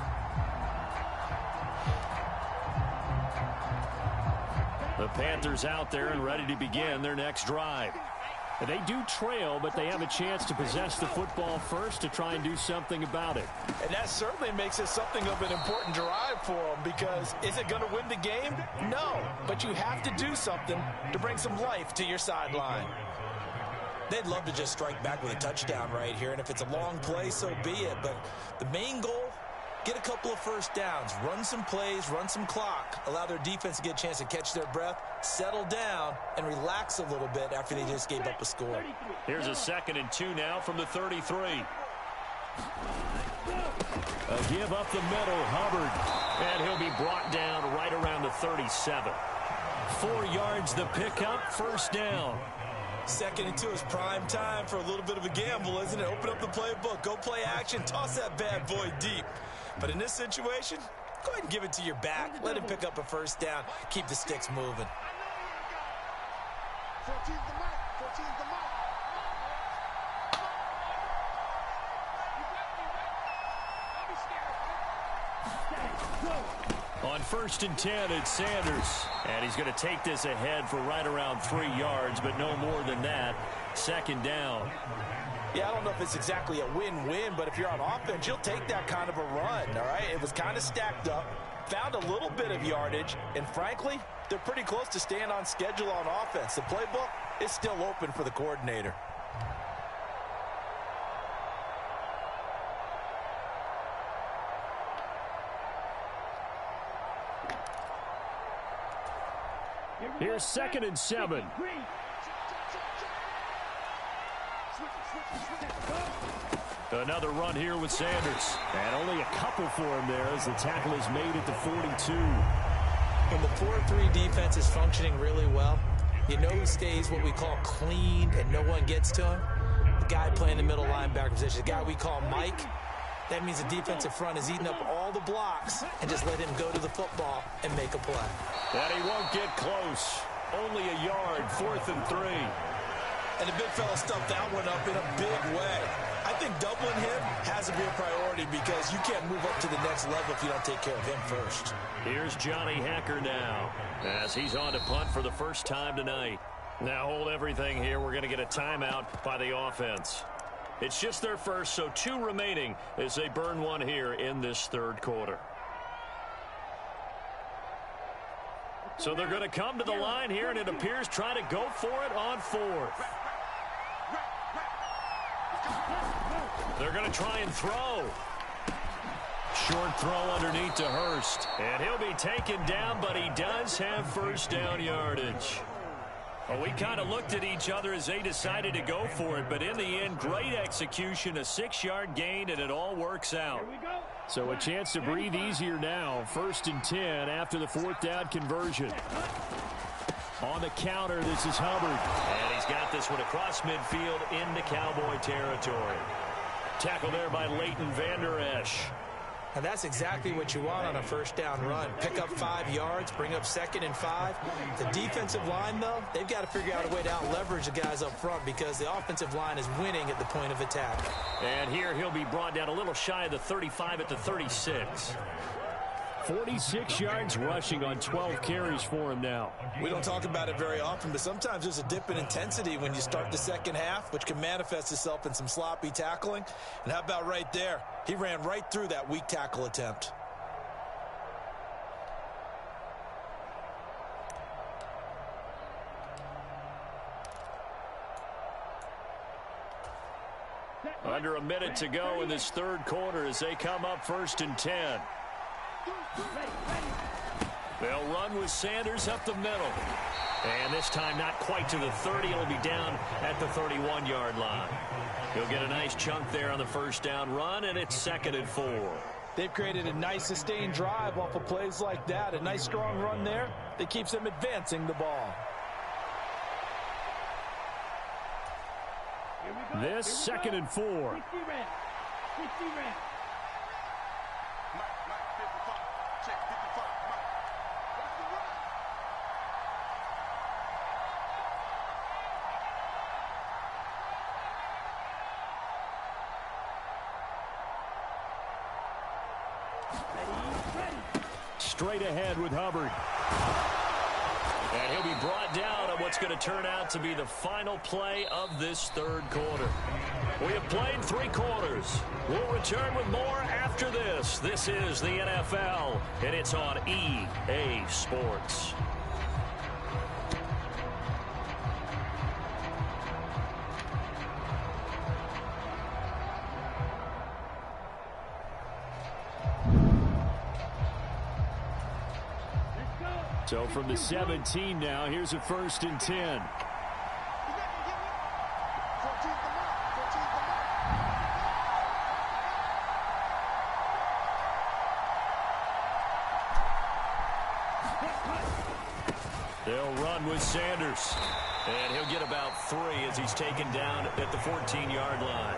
The Panthers out there and ready to begin their next drive. They do trail, but they have a chance to possess the football first to try and do something about it. And that certainly makes it something of an important drive for them because is it going to win the game? No, but you have to do something to bring some life to your sideline. They'd love to just strike back with a touchdown right here, and if it's a long play, so be it. But the main goal get a couple of first downs, run some plays, run some clock, allow their defense to get a chance to catch their breath, settle down, and relax a little bit after they just gave up a score. Here's a 2nd and 2 now from the 33. A give up the middle, Hubbard. And he'll be brought down right around the 37. 4 yards the pickup, 1st down. 2nd and 2 is prime time for a little bit of a gamble, isn't it? Open up the playbook, go play action, toss that bad boy deep. But in this situation, go ahead and give it to your back. Let him pick up a 1st down. Keep the sticks moving. 14's the mark. 14's the mark. On 1st and 10, it's Sanders. And he's going to take this ahead for right around 3 yards, but no more than that. 2nd down. Yeah, I don't know if it's exactly a win-win, but if you're on offense, you'll take that kind of a run, all right? It was kind of stacked up, found a little bit of yardage, and frankly, they're pretty close to staying on schedule on offense. The playbook is still open for the coordinator. Here's 2nd and 7. Another run here with Sanders. And only a couple for him there as the tackle is made at the 42. When the 4-3 defense is functioning really well, you know who stays what we call clean and no one gets to him? The guy playing the middle linebacker position, the guy we call Mike. That means the defensive front is eating up all the blocks and just let him go to the football and make a play. And he won't get close. Only a yard, 4th and 3. And the big fella stuffed that one up in a big way. I think doubling him has to be a priority because you can't move up to the next level if you don't take care of him first. Here's Johnny Hacker now as he's on to punt for the first time tonight. Now hold everything here. We're going to get a timeout by the offense. It's just their first, so 2 remaining as they burn one here in this 3rd quarter. So they're going to come to the line here, and it appears trying to go for it on 4th. They're going to try and throw. Short throw underneath to Hurst. And he'll be taken down, but he does have 1st down yardage. Well, we kind of looked at each other as they decided to go for it, but in the end, great execution, a 6-yard gain, and it all works out. So a chance to breathe easier now. 1st and 10 after the 4th down conversion. On the counter, this is Hubbard. And he's got this one across midfield into Cowboy territory. Tackle there by Leighton Vander Esch. And that's exactly what you want on a 1st down run. Pick up 5 yards, bring up 2nd and 5. The defensive line, though, they've got to figure out a way to out-leverage the guys up front because the offensive line is winning at the point of attack. And here he'll be brought down a little shy of the 35 at the 36. 46 yards rushing on 12 carries for him now. We don't talk about it very often, but sometimes there's a dip in intensity when you start the 2nd half, which can manifest itself in some sloppy tackling. And how about right there? He ran right through that weak tackle attempt. Under a minute to go in this 3rd quarter as they come up 1st and 10. They'll run with Sanders up the middle. And this time not quite to the 30. It'll be down at the 31-yard line. He'll get a nice chunk there on the 1st down run, and it's 2nd and 4. They've created a nice sustained drive off of plays like that. A nice strong run there that keeps them advancing the ball. This 2nd and 4. 60 reps. 60 reps. Straight ahead with Hubbard. And he'll be brought down on what's going to turn out to be the final play of this 3rd quarter. We have played 3 quarters. We'll return with more after this. This is the NFL, and it's on EA Sports. So from the 17 now, here's a 1st and 10. They'll run with Sanders. And he'll get about 3 as he's taken down at the 14-yard line.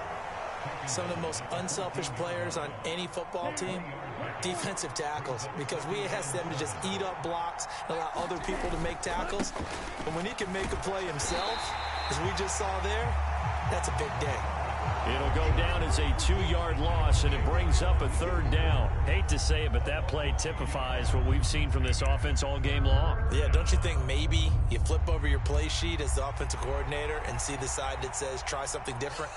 Some of the most unselfish players on any football team, defensive tackles, because we ask them to just eat up blocks and allow other people to make tackles. But when he can make a play himself, as we just saw there, that's a big day. It'll go down as a 2-yard loss, and it brings up a 3rd down. Hate to say it, but that play typifies what we've seen from this offense all game long. Yeah, don't you think maybe you flip over your play sheet as the offensive coordinator and see the side that says try something different?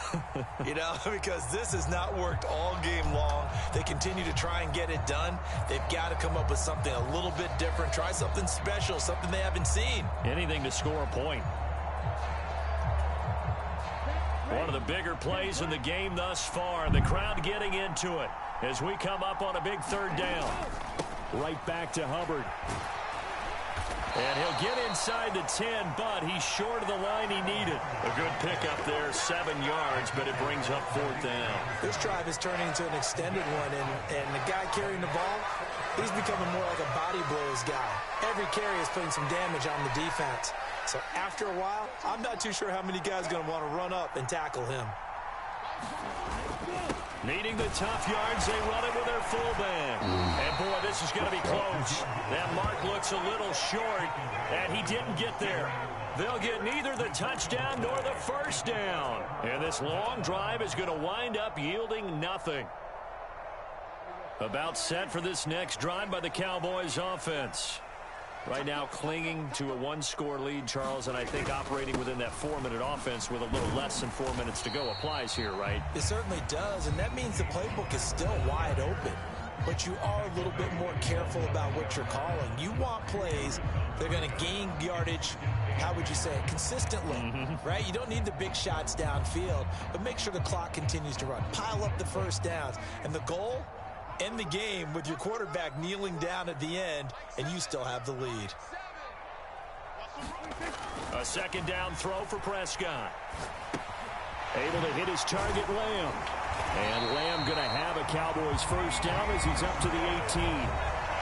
You know, because this has not worked all game long. They continue to try and get it done. They've got to come up with something a little bit different. Try something special, something they haven't seen. Anything to score a point. One of the bigger plays in the game thus far. The crowd getting into it as we come up on a big 3rd down. Right back to Hubbard. And he'll get inside the 10, but he's short of the line he needed. A good pickup there, 7 yards, but it brings up 4th down. This drive is turning into an extended one, and the guy carrying the ball, he's becoming more like a body blows guy. Every carry is putting some damage on the defense. So after a while, I'm not too sure how many guys are going to want to run up and tackle him. Needing the tough yards, they run it with their fullback. And, boy, this is going to be close. That mark looks a little short, and he didn't get there. They'll get neither the touchdown nor the 1st down. And this long drive is going to wind up yielding nothing. About set for this next drive by the Cowboys offense. Right now clinging to a 1-score lead, Charles, and I think operating within that 4-minute offense with a little less than 4 minutes to go applies here, right? It certainly does, and that means the playbook is still wide open. But you are a little bit more careful about what you're calling. You want plays that are going to gain yardage, how would you say it, consistently, right? You don't need the big shots downfield, but make sure the clock continues to run. Pile up the 1st downs, and the goal? End the game with your quarterback kneeling down at the end, and you still have the lead. A 2nd down throw for Prescott. Able to hit his target, Lamb. And Lamb going to have a Cowboys 1st down as he's up to the 18.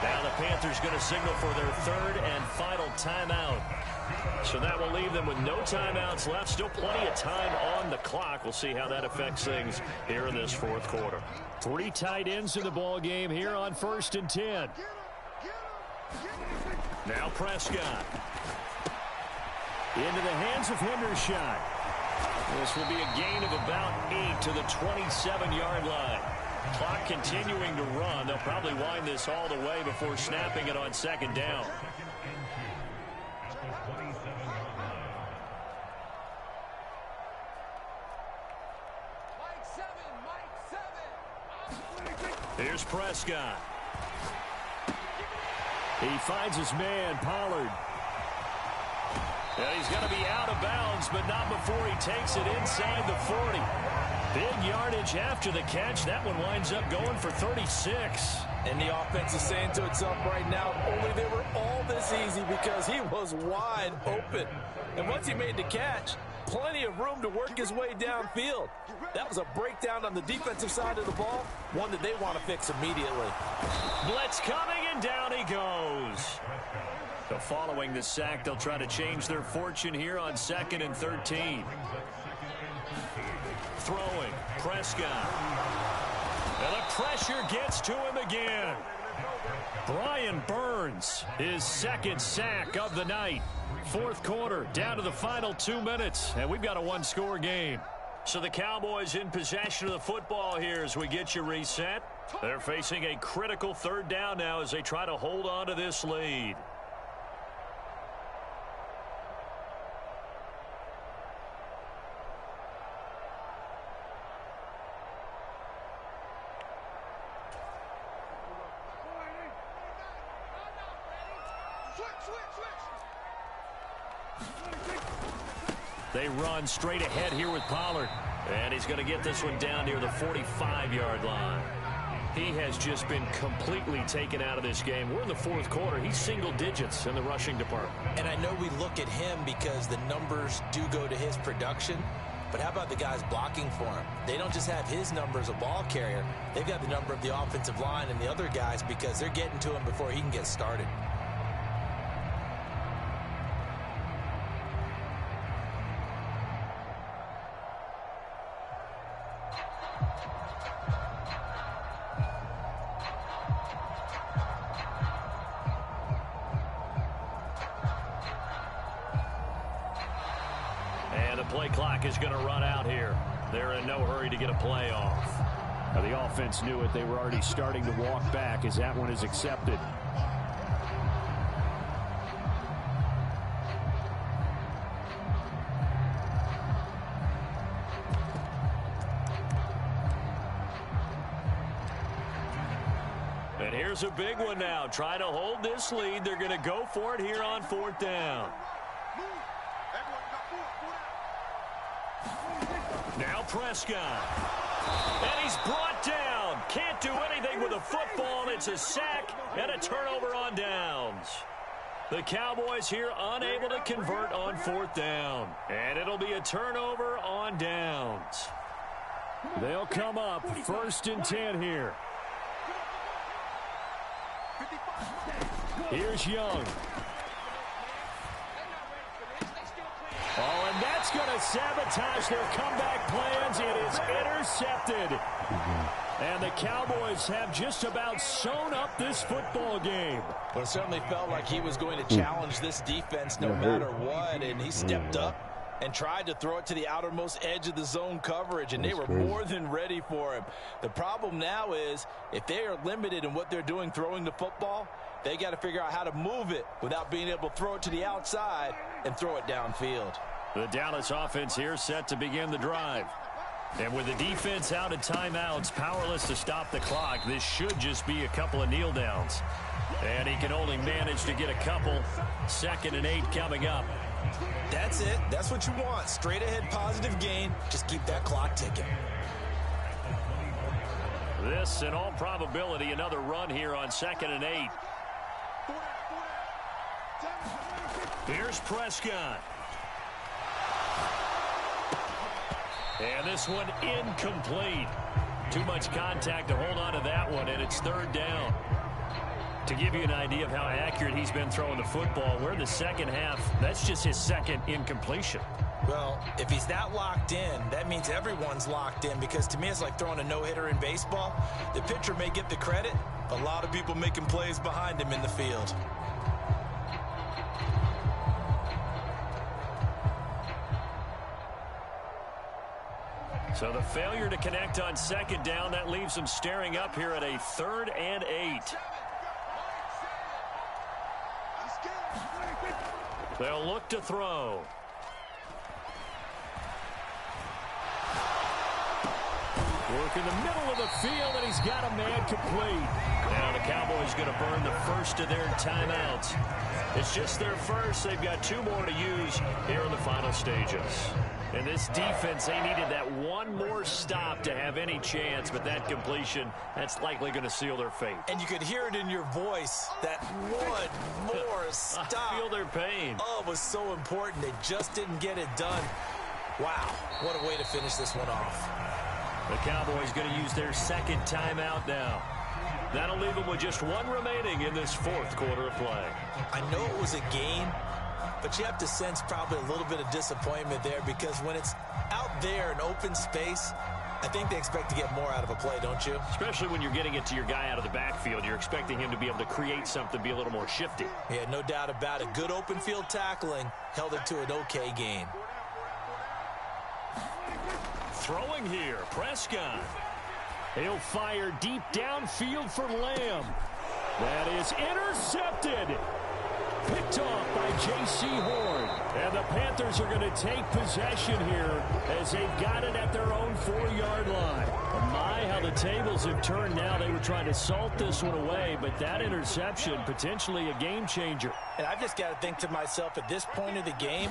Now the Panthers going to signal for their 3rd and final timeout. So that will leave them with no timeouts left. Still plenty of time on the clock. We'll see how that affects things here in this 4th quarter. 3 tight ends in the ball game here on 1st and 10. Now Prescott. Into the hands of Hendershot. This will be a gain of about 8 to the 27-yard line. Clock continuing to run. They'll probably wind this all the way before snapping it on 2nd down. Here's Prescott. He finds his man, Pollard. And he's going to be out of bounds, but not before he takes it inside the 40. Big yardage after the catch. That one winds up going for 36. And the offense is saying to itself right now, only they were all this easy because he was wide open. And once he made the catch, plenty of room to work his way downfield. That was a breakdown on the defensive side of the ball, one that they want to fix immediately. Blitz coming, and down he goes. So following the sack, they'll try to change their fortune here on 2nd and 13. Throwing, Prescott. And the pressure gets to him again. Brian Burns, his 2nd sack of the night. 4th quarter, down to the final 2 minutes, and we've got a 1-score game. So the Cowboys in possession of the football here as we get you reset. They're facing a critical 3rd down now as they try to hold on to this lead. They run straight ahead here with Pollard. And he's going to get this one down near the 45-yard line. He has just been completely taken out of this game. We're in the fourth quarter. He's single digits in the rushing department. And I know we look at him because the numbers do go to his production. But how about the guys blocking for him? They don't just have his number as a ball carrier. They've got the number of the offensive line and the other guys because they're getting to him before he can get started. Play clock is going to run out here. They're in no hurry to get a play off. Now, the offense knew it. They were already starting to walk back as that one is accepted. And here's a big one now. Trying to hold this lead. They're going to go for it here on fourth down. Now Prescott. And he's brought down. Can't do anything with a football. It's a sack and a turnover on downs. The Cowboys here unable to convert on fourth down. And it'll be a turnover on downs. They'll come up 1st and 10 here. Here's Young. Oh, and that's going to sabotage their comeback plans. It is intercepted. And the Cowboys have just about sewn up this football game. Well, it certainly felt like he was going to challenge this defense no matter what, and he stepped up and tried to throw it to the outermost edge of the zone coverage, and they were more than ready for him. The problem now is if they are limited in what they're doing throwing the football, they got to figure out how to move it without being able to throw it to the outside and throw it downfield. The Dallas offense here set to begin the drive. And with the defense out of timeouts, powerless to stop the clock, this should just be a couple of kneel downs. And he can only manage to get a couple. 2nd and 8 coming up. That's it. That's what you want. Straight ahead positive gain. Just keep that clock ticking. This, in all probability, another run here on 2nd and 8. Here's Prescott. And this one incomplete. Too much contact to hold on to that one, and it's 3rd down. To give you an idea of how accurate he's been throwing the football, we're in the second half. That's just his 2nd incompletion. Well, if he's that locked in, that means everyone's locked in, because to me it's like throwing a no-hitter in baseball. The pitcher may get the credit, a lot of people making plays behind him in the field. So the failure to connect on 2nd down, that leaves them staring up here at a 3rd and 8. They'll look to throw. Work in the middle of the field, and he's got a man complete. Now the Cowboys going to burn the first of their timeouts. It's just their first. They've got 2 more to use here in the final stages. And this defense, they needed that one more stop to have any chance, but that completion, that's likely going to seal their fate. And you could hear it in your voice, that one more stop. I feel their pain. Oh, it was so important. They just didn't get it done. Wow, what a way to finish this one off. The Cowboys going to use their 2nd timeout now. That'll leave them with just 1 remaining in this 4th quarter of play. I know it was a game, but you have to sense probably a little bit of disappointment there, because when it's out there in open space, I think they expect to get more out of a play, don't you? Especially when you're getting it to your guy out of the backfield. You're expecting him to be able to create something, be a little more shifty. Yeah, no doubt about it. Good open field tackling held it to an okay gain. Throwing here, Prescott. He'll fire deep downfield for Lamb. That is intercepted. Picked off by J.C. Horn. And the Panthers are going to take possession here as they've got it at their own 4-yard line. My, how the tables have turned now. They were trying to salt this one away, but that interception, potentially a game changer. And I've just got to think to myself, at this point of the game,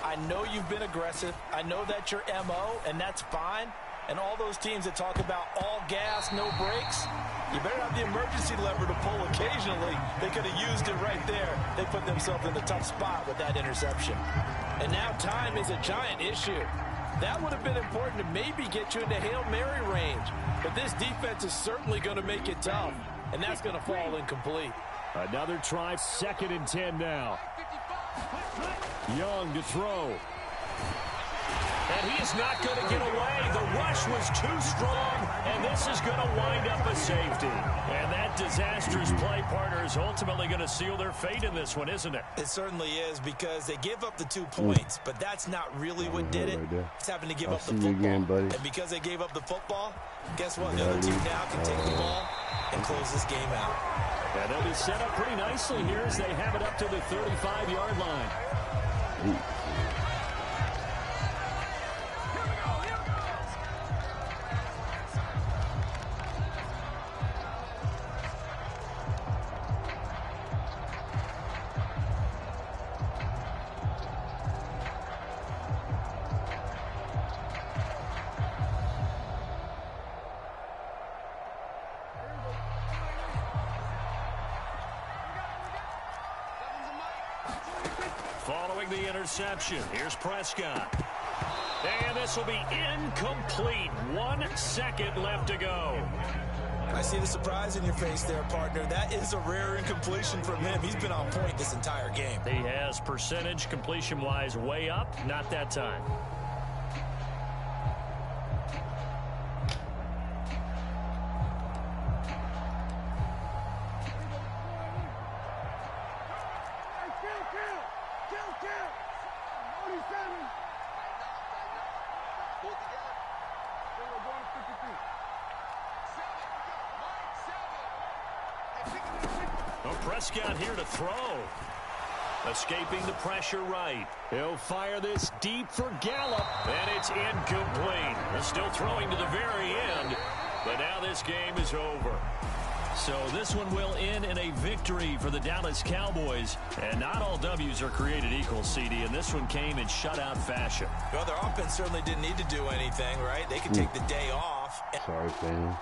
I know you've been aggressive. I know that's your M.O., and that's fine. And all those teams that talk about all gas, no brakes, you better have the emergency lever to pull occasionally. They could have used it right there. They put themselves in a tough spot with that interception. And now time is a giant issue. That would have been important to maybe get you into Hail Mary range. But this defense is certainly going to make it tough. And that's going to fall incomplete. Another try, 2nd and 10 now. Young to throw. And he is not going to get away. The rush was too strong, and this is going to wind up a safety. And that disastrous play partner is ultimately going to seal their fate in this one, isn't it? It certainly is, because they give up the 2 points, but that's not really what did it. It's having to give up the football. Again, buddy. And because they gave up the football, guess what? The other team now can take the ball and close this game out. And they'll be set up pretty nicely here as they have it up to the 35-yard line. Following the interception, here's Prescott. And this will be incomplete. 1 second left to go. I see the surprise in your face there, partner. That is a rare incompletion from him. He's been on point this entire game. He has percentage completion-wise way up, not that time. Prescott here to throw. Escaping the pressure right. He'll fire this deep for Gallup, and it's incomplete. They're still throwing to the very end, but now this game is over. So this one will end in a victory for the Dallas Cowboys. And not all W's are created equal, CD, and this one came in shutout fashion. Well, their offense certainly didn't need to do anything, right? They could take the day off. Sorry, fans.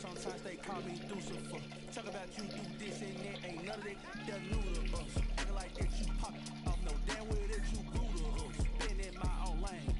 Sometimes they call me Lucifer. Talk about you do this and that, ain't none of that. They're new to us. Acting like that you pop off, no damn way that you grew to us. Been in my own lane.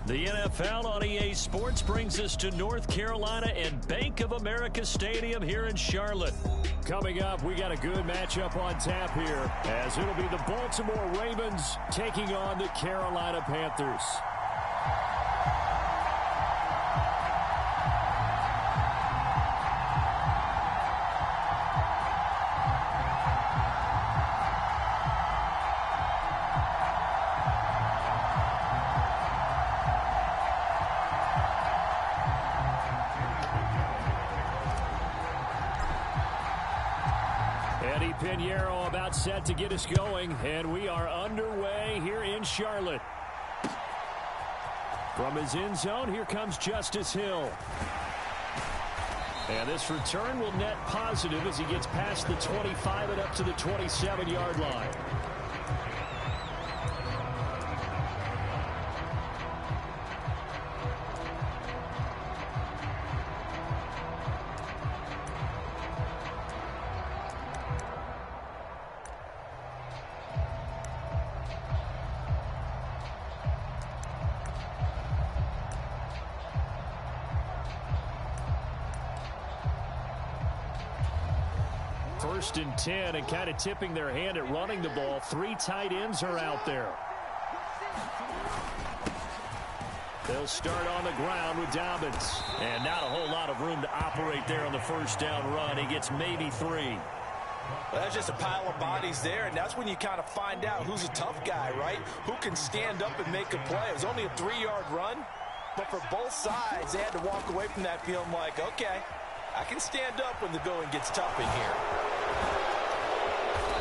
The NFL on EA Sports brings us to North Carolina and Bank of America Stadium here in Charlotte. Coming up, we got a good matchup on tap here, as it'll be the Baltimore Ravens taking on the Carolina Panthers. Pinheiro about set to get us going, and we are underway here in Charlotte. From his end zone, here comes Justice Hill. And this return will net positive as he gets past the 25 and up to the 27-yard line. First and 10, and kind of tipping their hand at running the ball. 3 tight ends are out there. They'll start on the ground with Dobbins. And not a whole lot of room to operate there on the first down run. He gets maybe 3. Well, that's just a pile of bodies there, and that's when you kind of find out who's a tough guy, right? Who can stand up and make a play. It was only a 3-yard run, but for both sides, they had to walk away from that feeling like, okay, I can stand up when the going gets tough in here.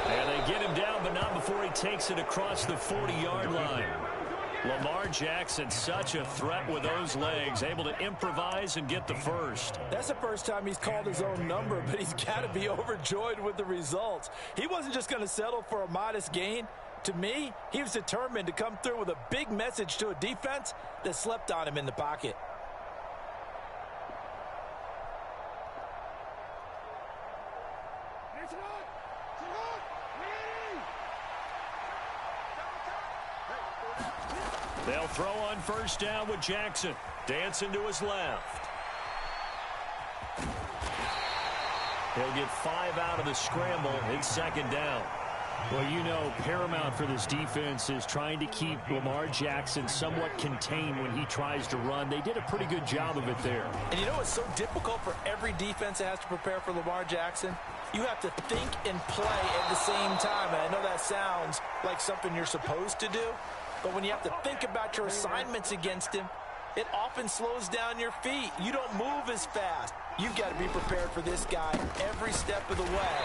And they get him down, but not before he takes it across the 40-yard line. Lamar Jackson, such a threat with those legs, able to improvise and get the first. That's the first time he's called his own number, but he's got to be overjoyed with the results. He wasn't just going to settle for a modest gain. To me, he was determined to come through with a big message to a defense that slept on him in the pocket. They'll throw on first down with Jackson. Dancing to his left. He'll get 5 out of the scramble in second down. Well, you know, paramount for this defense is trying to keep Lamar Jackson somewhat contained when he tries to run. They did a pretty good job of it there. And you know it's so difficult for every defense that has to prepare for Lamar Jackson? You have to think and play at the same time. And I know that sounds like something you're supposed to do. But when you have to think about your assignments against him, it often slows down your feet. You don't move as fast. You've got to be prepared for this guy every step of the way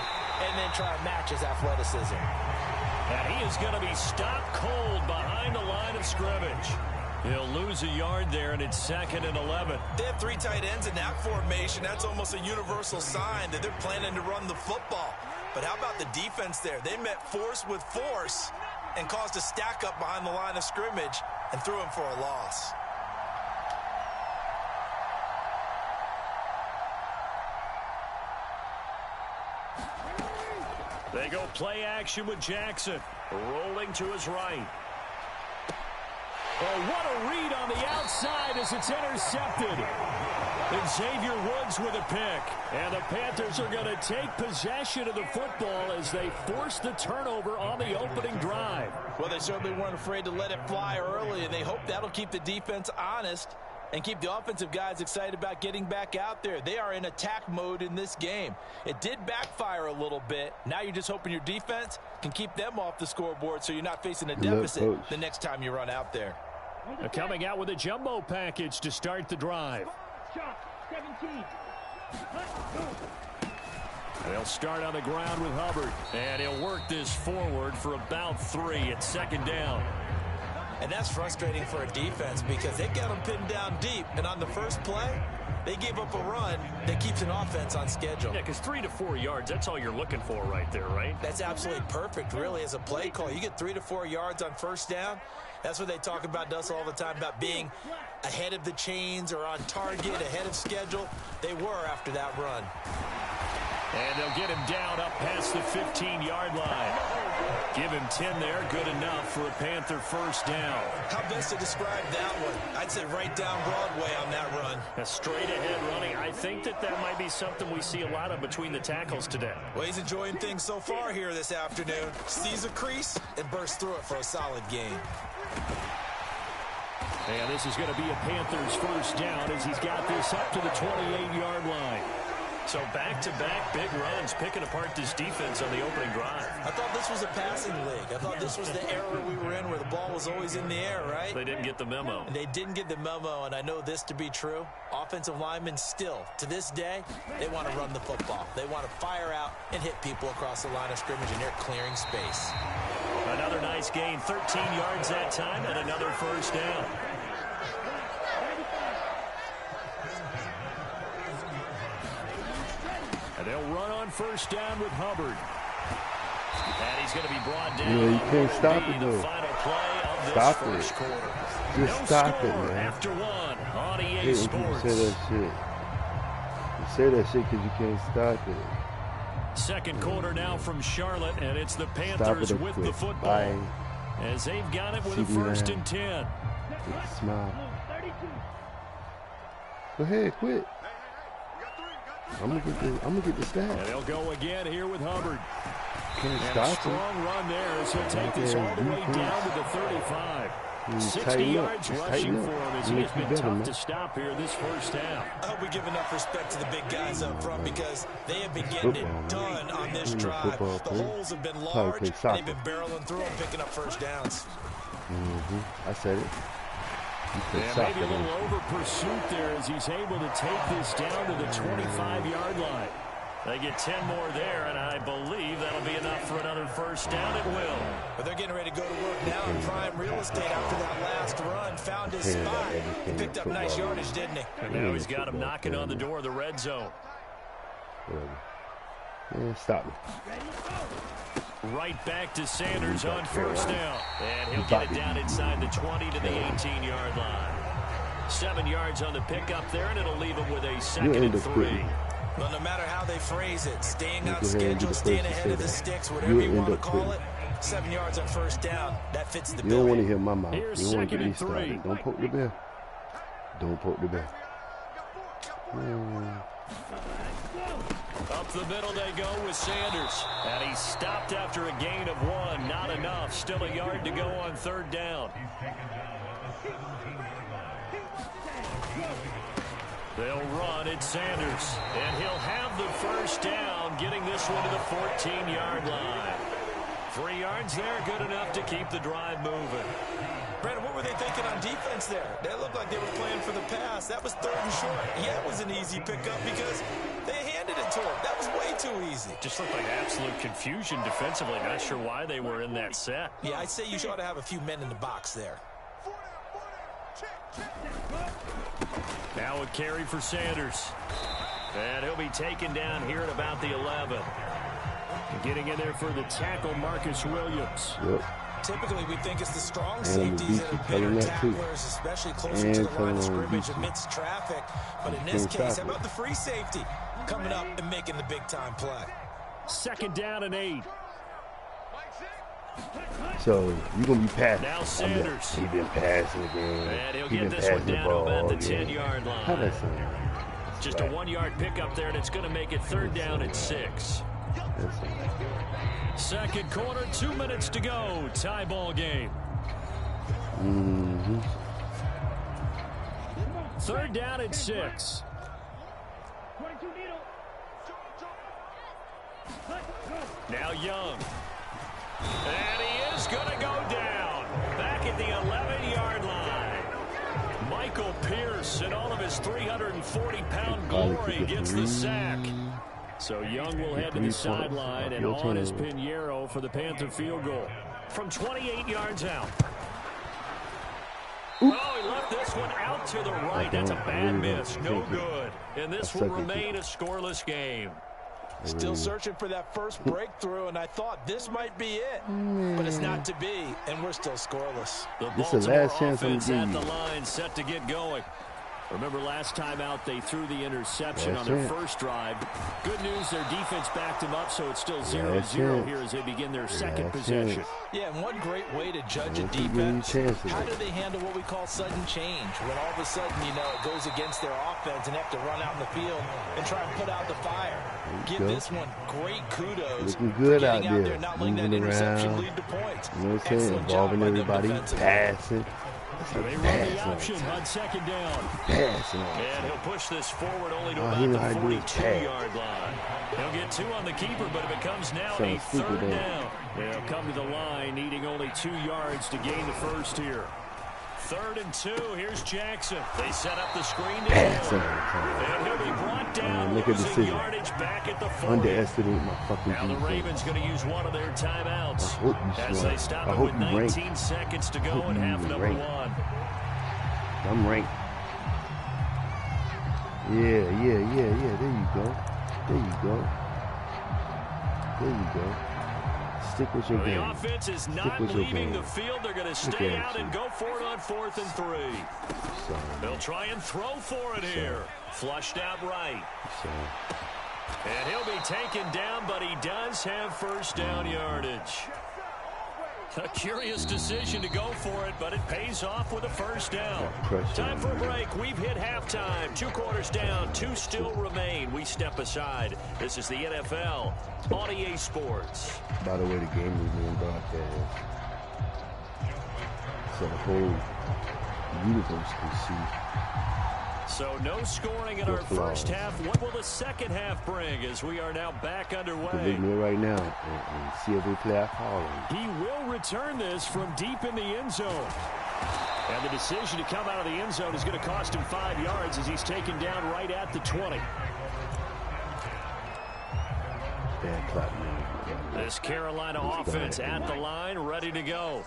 and then try and match his athleticism. And he is going to be stopped cold behind the line of scrimmage. He'll lose a yard there, and it's 2nd and 11. They have 3 tight ends in that formation. That's almost a universal sign that they're planning to run the football. But how about the defense there? They met force with force and caused a stack up behind the line of scrimmage and threw him for a loss. They go play action with Jackson, rolling to his right. Oh, what a read on the outside as it's intercepted. And Xavier Woods with a pick. And the Panthers are going to take possession of the football as they force the turnover on the opening drive. Well, they certainly weren't afraid to let it fly early, and they hope that'll keep the defense honest and keep the offensive guys excited about getting back out there. They are in attack mode in this game. It did backfire a little bit. Now you're just hoping your defense can keep them off the scoreboard so you're not facing a deficit the next time you run out there. Coming out with a jumbo package to start the drive. Choc1416's. They'll start on the ground with Hubbard. And he'll work this forward for about 3 at 2nd down. And that's frustrating for a defense because they got them pinned down deep. And on the first play, they gave up a run that keeps an offense on schedule. Yeah, because 3 to 4 yards, that's all you're looking for right there, right? That's absolutely perfect, really, as a play call. You get 3 to 4 yards on first down. That's what they talk about, Dust, all the time, about being ahead of the chains or on target, ahead of schedule. They were after that run. And they'll get him down up past the 15-yard line. Give him 10 there. Good enough for a Panther first down. How best to describe that one? I'd say right down Broadway on that run. A straight-ahead running. I think that might be something we see a lot of between the tackles today. Well, he's enjoying things so far here this afternoon. Sees a crease and bursts through it for a solid gain. And this is going to be a Panthers first down as he's got this up to the 28-yard line. So back-to-back big runs, picking apart this defense on the opening drive. I thought this was a passing league. I thought this was the era we were in where the ball was always in the air, right? They didn't get the memo. And they didn't get the memo, and I know this to be true. Offensive linemen still, to this day, they want to run the football. They want to fire out and hit people across the line of scrimmage, and they're clearing space. Another nice gain, 13 yards that time, and another first down. And they'll run on first down with Hubbard. And he's going to be brought down. Yeah, you can't stop it, though. Final play of this stop first it. quarter. Just stop it, man. After one on EA Hey, Sports. you say that shit. You say that shit because you can't stop it. Second quarter now from Charlotte, and it's the Panthers with the football. Bye. As they've got it with a first and 10. Smile. Go ahead, quit. I'm gonna get the stat. And they'll go again here with Hubbard. Can't and stop a strong run there as he'll take this all the way down to the 35. 60 yards rushing for him as he has been tough to stop here this first half. I hope we give enough respect to the big guys up front because they have been getting it done on this drive. The holes have been large, and they've been barreling through them, picking up first downs. I said it. And maybe a little over pursuit there as he's able to take this down to the 25-yard line. They get 10 more there, and I believe that'll be enough for another first down. It will. But they're getting ready to go to work now in prime real estate after that last run. Found his spot. He picked up nice yardage, didn't he? And now he's got him knocking on the door of the red zone. Yeah, stop me. Right back to Sanders on first down. And he'll get it down inside the 20 to the 18-yard line. 7 yards on the pickup there, and it'll leave him with a second and 3. Well, no matter how they phrase it, staying on schedule, staying ahead of the sticks, whatever you want to call it, 7 yards on first down, that fits the bill. You don't want to hear my mouth. You Here's don't want to get me 3. started. Don't poke the bear. Don't poke the bear. Up the middle they go with Sanders. And he stopped after a gain of 1. Not enough. Still a yard to go on third down. They'll run at Sanders. And he'll have the first down, getting this one to the 14-yard line. 3 yards there, good enough to keep the drive moving. Brandon, what were they thinking on defense there? They looked like they were playing for the pass. That was 3rd and short. Yeah, it was an easy pickup because they handed it to him. That was way too easy. Just looked like absolute confusion defensively. Not sure why they were in that set. Yeah, I'd say you ought to have a few men in the box there. Now a carry for Sanders. And he'll be taken down here at about the 11. Getting in there for the tackle, Marcus Williams. Yep. Typically, we think it's the strong safeties that are better tacklers, especially closer to the line of scrimmage amidst traffic. But in this case, how about the free safety coming up and making the big-time play? 2nd down and 8. So you're gonna be passing. Now Sanders. He's been passing again. And he'll get this one down to about the 10-yard line. How that sound? Just a 1-yard pickup there, and it's going to make it 3rd down and 6. Second quarter, 2 minutes to go. Tie ball game. 3rd down and 6. Now Young. And he is going to go down. Back at the 11-yard line. Michael Pierce, in all of his 340-pound glory, gets the sack. So Young will head to the sideline, and on is Pinheiro for the Panther field goal. From 28 yards out. Oh, he left this one out to the right. That's a bad miss. No good. And this will remain a scoreless game. Still searching for that first breakthrough, and I thought this might be it. But it's not to be, and we're still scoreless. The Baltimore offense at the line, set to get going. Remember last time out, they threw the interception on their first drive. Good news, their defense backed them up, so it's still 0-0 here as they begin their second possession. Yeah, and one great way to judge a defense, how do they handle what we call sudden change? When all of a sudden, you know, it goes against their offense and they have to run out in the field and try and put out the fire. Give this one great kudos. Looking good out there. Not letting that interception lead to points. You know what I'm saying? Involving everybody, passing. So they run the option on second down. And he'll push this forward only to about the 42-yard line. He'll get 2 on the keeper, but it becomes now a third down. They'll come to the line, needing only 2 yards to gain the first here. 3rd and 2. Here's Jackson. They set up the screen to him. And he'll be brought down. Look at the decision. Yardage back at the 40. Underestimate my fucking now the Ravens going to use one of their timeouts as smart. they stop it with 19 seconds to go in half number 1. I'm ranked. Yeah. There you go. Stick with your game. The offense is not leaving the field. They're going to stay out and go for it on 4th and 3. They'll try and throw for it here. Flushed out right. And he'll be taken down, but he does have first down yardage. A curious decision to go for it, but it pays off with a first down. Time for a break. We've hit halftime. 2 quarters down. 2 still remain. We step aside. This is the NFL on EA Sports. By the way, the game is being broadcast, so the whole universe can see. So no scoring in our first half. What will the second half bring as we are now back underway? Big me right now and see every play I call him. He will return this from deep in the end zone. And the decision to come out of the end zone is going to cost him 5 yards as he's taken down right at the 20. Bad clock, man. This Carolina offense at the line, ready to go.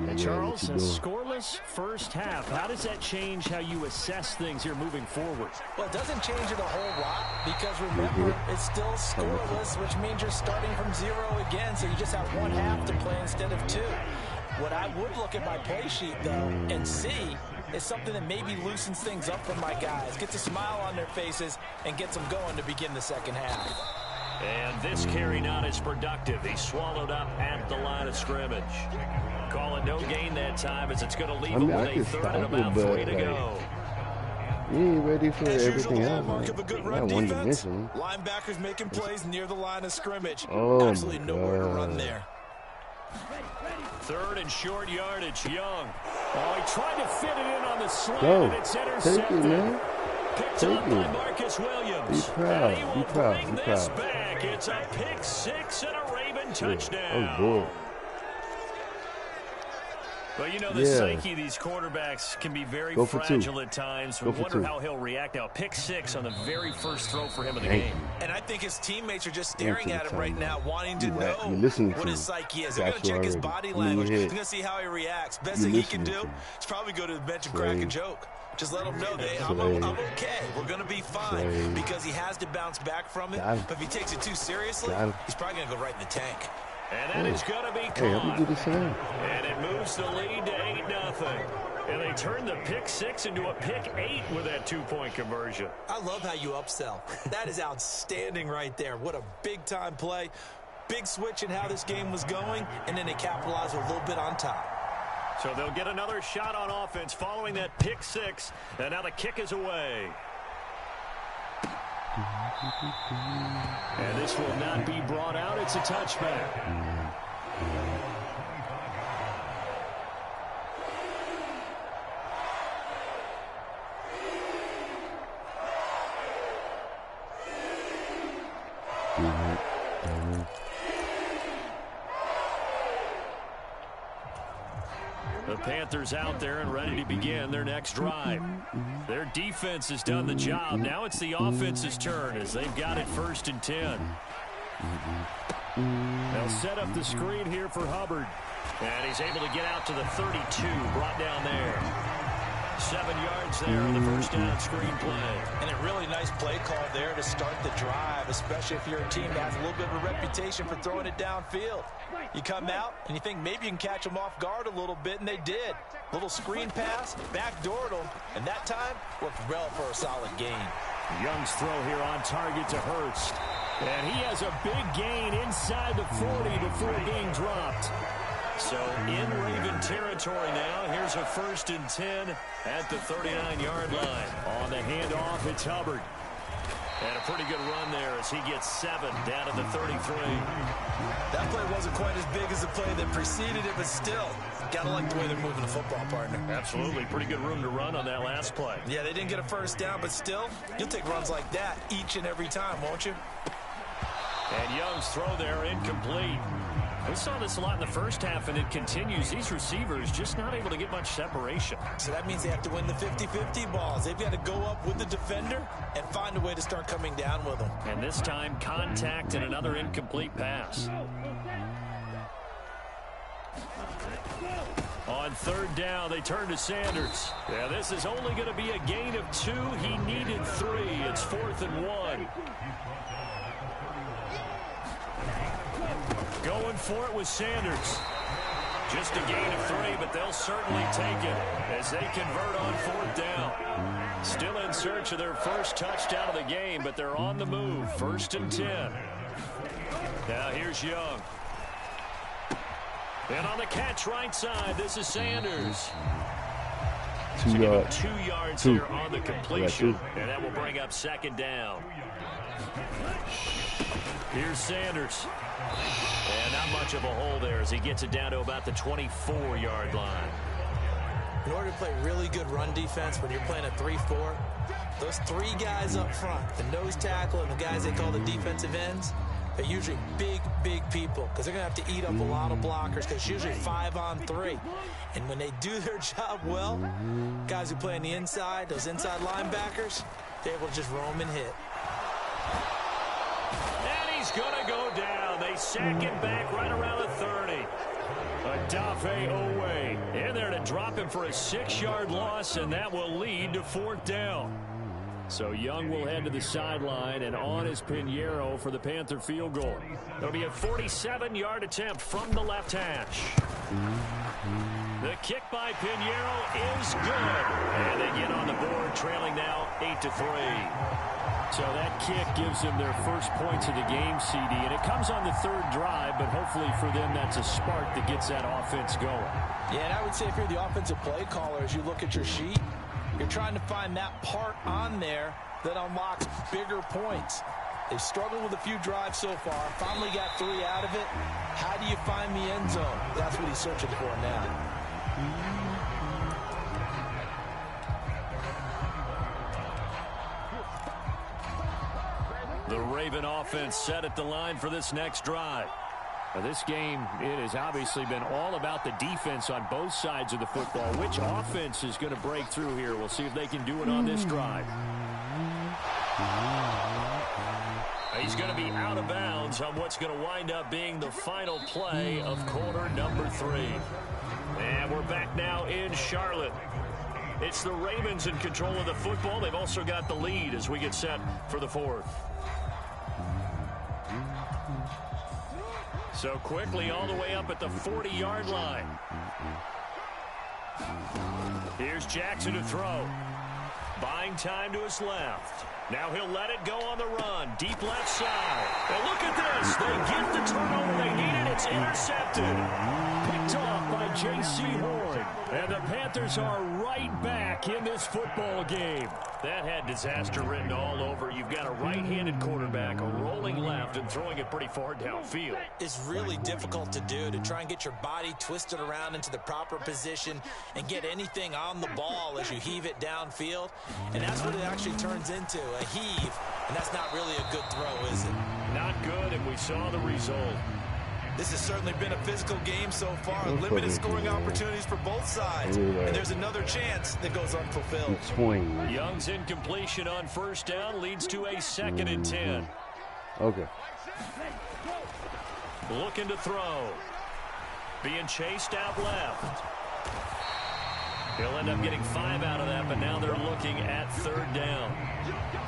And Charles, a scoreless first half. How does that change how you assess things here moving forward? Well, it doesn't change it a whole lot because remember, it's still scoreless, which means you're starting from 0 again, so you just have 1 half to play instead of 2. What I would look at my play sheet, though, and see is something that maybe loosens things up for my guys, gets a smile on their faces, and gets them going to begin the second half. And this carry not as productive. He's swallowed up at the line of scrimmage. Calling no gain that time as it's going to leave him with a 3rd and about 3 to go. You ain't ready for everything else. Mark of a good run defense. Linebackers making plays near the line of scrimmage. Absolutely nowhere to run there. 3rd and short yardage. Young. Oh, he tried to fit it in on the slant, and it's intercepted. Take it, man. Picked up by Marcus Williams. Be proud. And he will bring this back. It's a pick 6 and a Raven touchdown. Oh, boy. But you know, the psyche of these quarterbacks can be very fragile at times. We wonder how he'll react now. Pick 6 on the very first throw for him in the game. And I think his teammates are just staring at him right now, wanting to know what his psyche is. They're going to check his body language. They're going to see how he reacts. Best thing he can do is probably go to the bench and crack a joke. Just let him know that I'm okay. We're going to be fine because he has to bounce back from it. But if he takes it too seriously, he's probably going to go right in the tank. And that is going to be caught. And it moves the lead to 8-0. And they turn the pick 6 into a pick 8 with that 2-point conversion. I love how you upsell. That is outstanding right there. What a big-time play. Big switch in how this game was going, and then they capitalize a little bit on top. So they'll get another shot on offense following that pick 6. And now the kick is away. And this will not be brought out. It's a touchback. The Panthers out there and ready to begin their next drive. Their defense has done the job. Now it's the offense's turn as they've got it 1st and 10. They'll set up the screen here for Hubbard. And he's able to get out to the 32, brought down there. 7 yards there on the first down screen play. And a really nice play call there to start the drive, especially if you're a team that has a little bit of a reputation for throwing it downfield. You come out and you think maybe you can catch them off guard a little bit, and they did. Little screen pass, backdoored them, and that time worked well for a solid gain. Young's throw here on target to Hurst. And he has a big gain inside the 40 before being dropped. So in Raven territory now. Here's a 1st and 10 at the 39-yard line. On the handoff, it's Hubbard. And a pretty good run there as he gets 7 down to the 33. That play wasn't quite as big as the play that preceded it, but still, gotta like the way they're moving the football, partner. Absolutely. Pretty good room to run on that last play. Yeah, they didn't get a first down, but still, you'll take runs like that each and every time, won't you? And Young's throw there incomplete. We saw this a lot in the first half, and it continues. These receivers just not able to get much separation. So that means they have to win the 50-50 balls. They've got to go up with the defender and find a way to start coming down with them. And this time, contact and another incomplete pass. On 3rd down, they turn to Sanders. Yeah, this is only going to be a gain of 2. He needed 3. It's 4th and 1. Going for it with Sanders. Just a gain of 3, but they'll certainly take it as they convert on 4th down. Still in search of their first touchdown of the game, but they're on the move. 1st and 10. Now here's Young. And on the catch right side, this is Sanders. 2 yards. 2 yards here on the completion, and that will bring up 2nd down. Here's Sanders. And not much of a hole there as he gets it down to about the 24-yard line. In order to play really good run defense when you're playing a 3-4, those 3 guys up front, the nose tackle and the guys they call the defensive ends, they're usually big people because they're going to have to eat up a lot of blockers because it's usually 5-on-3. And when they do their job well, guys who play on the inside, those inside linebackers, they're able to just roam and hit. And he's going to go down. They sack him back right around the 30. Adafe Owe in there to drop him for a 6-yard loss, and that will lead to 4th down. So Young will head to the sideline, and on is Pinheiro for the Panther field goal. It'll be a 47-yard attempt from the left hash. The kick by Pinheiro is good. And they get on the board, trailing now 8-3. So that kick gives them their first points of the game, CD, and it comes on the 3rd drive, but hopefully for them that's a spark that gets that offense going. Yeah, and I would say if you're the offensive play caller, as you look at your sheet, you're trying to find that part on there that unlocks bigger points. They've struggled with a few drives so far, finally got 3 out of it. How do you find the end zone? That's what he's searching for now. The Raven offense set at the line for this next drive. Now this game, it has obviously been all about the defense on both sides of the football. Which offense is going to break through here? We'll see if they can do it on this drive. He's going to be out of bounds on what's going to wind up being the final play of quarter number 3. And we're back now in Charlotte. It's the Ravens in control of the football. They've also got the lead as we get set for the 4th. So quickly all the way up at the 40-yard line. Here's Jackson to throw. Buying time to his left. Now he'll let it go on the run. Deep left side. And look at this. They get the turnover they needed. It's intercepted. Picked off by J.C. Horn. And the Panthers are right back in this football game. That had disaster written all over. You've got a right-handed quarterback, a rolling left, and throwing it pretty far downfield. It's really difficult to do, to try and get your body twisted around into the proper position and get anything on the ball as you heave it downfield. And that's what it actually turns into, a heave. And that's not really a good throw, is it? Not good, and we saw the result. This has certainly been a physical game so far. Limited scoring opportunities for both sides. And there's another chance that goes unfulfilled. Young's incompletion on 1st down leads to a 2nd and 10. Okay. Looking to throw. Being chased out left. He'll end up getting 5 out of that, but now they're looking at 3rd down.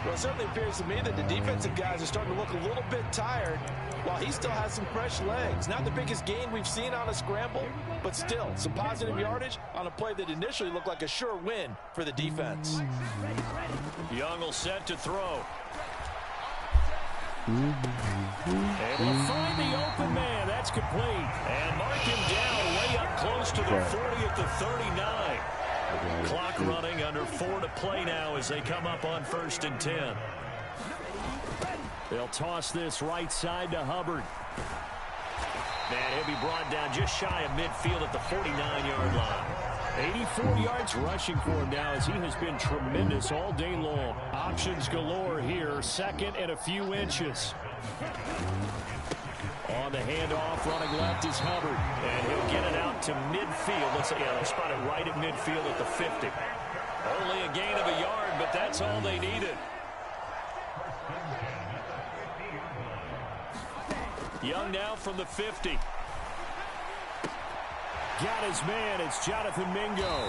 Well, it certainly appears to me that the defensive guys are starting to look a little bit tired while he still has some fresh legs. Not the biggest gain we've seen on a scramble, but still some positive yardage on a play that initially looked like a sure win for the defense. Young will set to throw. Able to find the open man. That's complete. And mark him down way up close to the 40 at the 39. Clock running, under 4 to play now as they come up on 1st and 10. They'll toss this right side to Hubbard. And he'll be brought down just shy of midfield at the 49-yard line. 84 yards rushing for him now as he has been tremendous all day long. Options galore here. 2nd and a few inches. On the handoff, running left is Hubbard. And he'll get it out to midfield. Let's say, yeah, they'll spot it right at midfield at the 50. Only a gain of a yard, but that's all they needed. Young now from the 50. Got his man. It's Jonathan Mingo.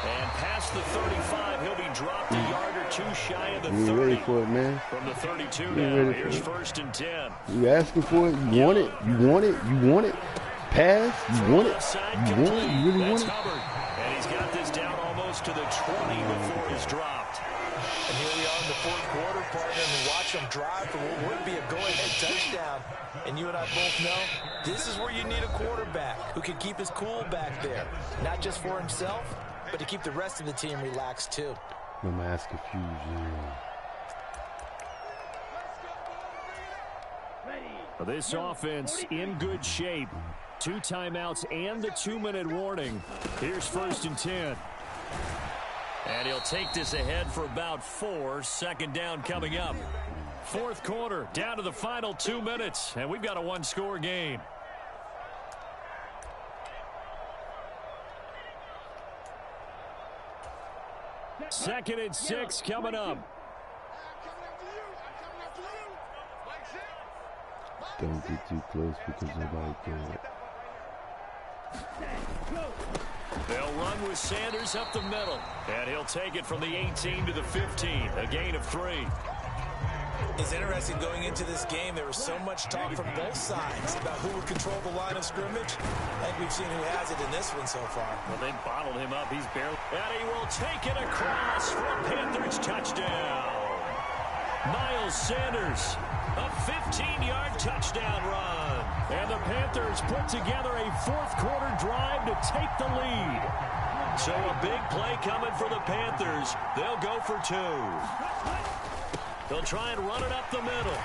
And past the 35, he'll be dropped a yard or 2 shy of the 30. You ready for it, man? From the 32 now, here's 1st and 10. You asking for it? You want it? You want it? You want it? Pass? You want it? You want it? You really want it? Hubbard. And he's got this down almost to the 20 before he's dropped. And here we are in the 4th quarter, partner, and we watch them drive for what would be a go-ahead touchdown. And you and I both know this is where you need a quarterback who can keep his cool back there. Not just for himself, but to keep the rest of the team relaxed, too. No mask confusion. This offense in good shape. 2 timeouts and the 2-minute warning. Here's 1st and 10. And he'll take this ahead for about 4. 2nd down coming up. 4th quarter, down to the final 2 minutes. And we've got a 1-score game. Second and 6 coming up. Don't get too close because nobody can. They'll run with Sanders up the middle. And he'll take it from the 18 to the 15. A gain of 3. It's interesting going into this game. There was so much talk from both sides about who would control the line of scrimmage. I think we've seen who has it in this one so far. Well, they bottled him up. He's barely. And he will take it across for a Panthers touchdown. Miles Sanders, a 15-yard touchdown run. And the Panthers put together a 4th quarter drive to take the lead. So a big play coming for the Panthers. They'll go for 2. They'll try and run it up the middle.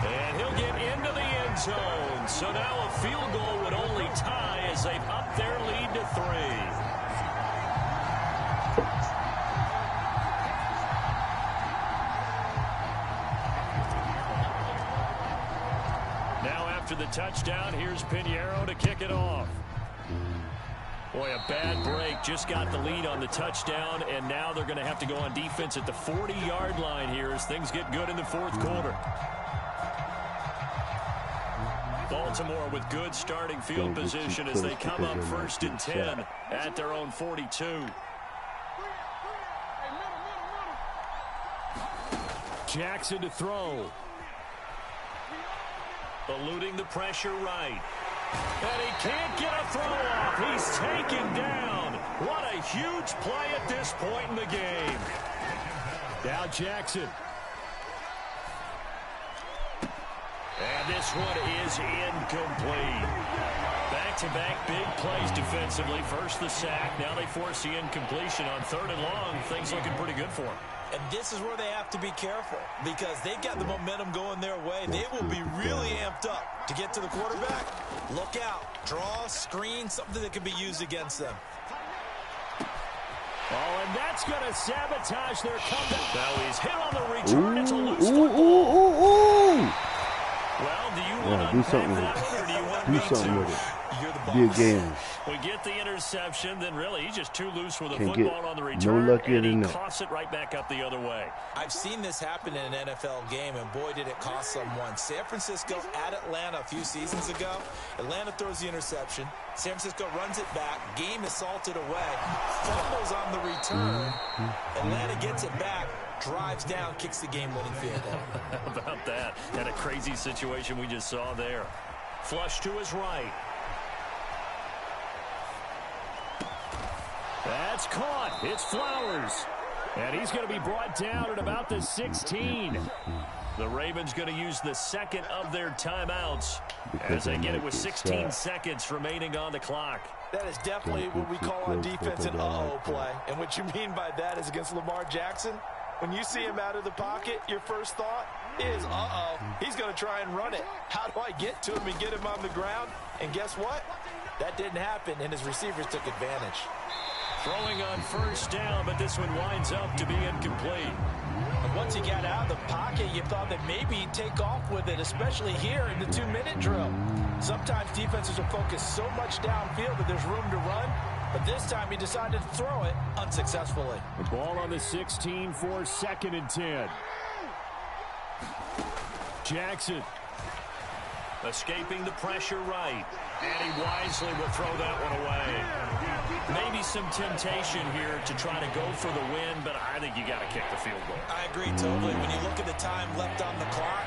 And he'll get into the end zone. So now a field goal would only tie as they've upped their lead to 3. Now after the touchdown, here's Pinheiro to kick it off. Boy, a bad break. Just got the lead on the touchdown, and now they're going to have to go on defense at the 40-yard line here as things get good in the 4th quarter. Baltimore with good starting field position as they come up 1st and 10 at their own 42. Jackson to throw. Eluding the pressure right. And he can't get a throw off. He's taken down. What a huge play at this point in the game. Now Jackson. And this one is incomplete. Back-to-back big plays defensively. First the sack. Now they force the incompletion on 3rd and long. Things looking pretty good for them. And this is where they have to be careful because they've got the momentum going their way. They will be really amped up to get to the quarterback. Look out. Draw, screen, something that can be used against them. Oh, and that's going to sabotage their comeback. Now he's hit on the return. It's a loose ooh. Well, do you want to do something with that, it. or do you want Do me something to? with it. You're the box. We get the interception, then really he's just too loose with the Can't football on the return, no luckier and he than that. toss it right back up the other way. I've seen this happen in an NFL game, and boy, did it cost someone. San Francisco at Atlanta a few seasons ago. Atlanta throws the interception. San Francisco runs it back. Game is salted away. Fumbles on the return. Atlanta gets it back. Drives down, kicks the game-winning field goal. How about that? And a crazy situation we just saw there. Flush to his right. That's caught. It's Flowers. And he's going to be brought down at about the 16. The Ravens going to use the second of their timeouts as they get it with 16 seconds remaining on the clock. That is definitely what we call on defense an uh-oh play. And what you mean by that is against Lamar Jackson, when you see him out of the pocket, your first thought is, uh-oh, he's going to try and run it. How do I get to him and get him on the ground? And guess what? That didn't happen, and his receivers took advantage. Throwing on first down, but this one winds up to be incomplete. And once he got out of the pocket, you thought that maybe he'd take off with it, especially here in the 2-minute drill. Sometimes defenses are focused so much downfield that there's room to run, but this time he decided to throw it unsuccessfully. The ball on the 16 for 2nd and 10. Jackson. Escaping the pressure right. And he wisely will throw that one away. Maybe some temptation here to try to go for the win, but I think you got to kick the field goal. I agree totally. When you look at the time left on the clock,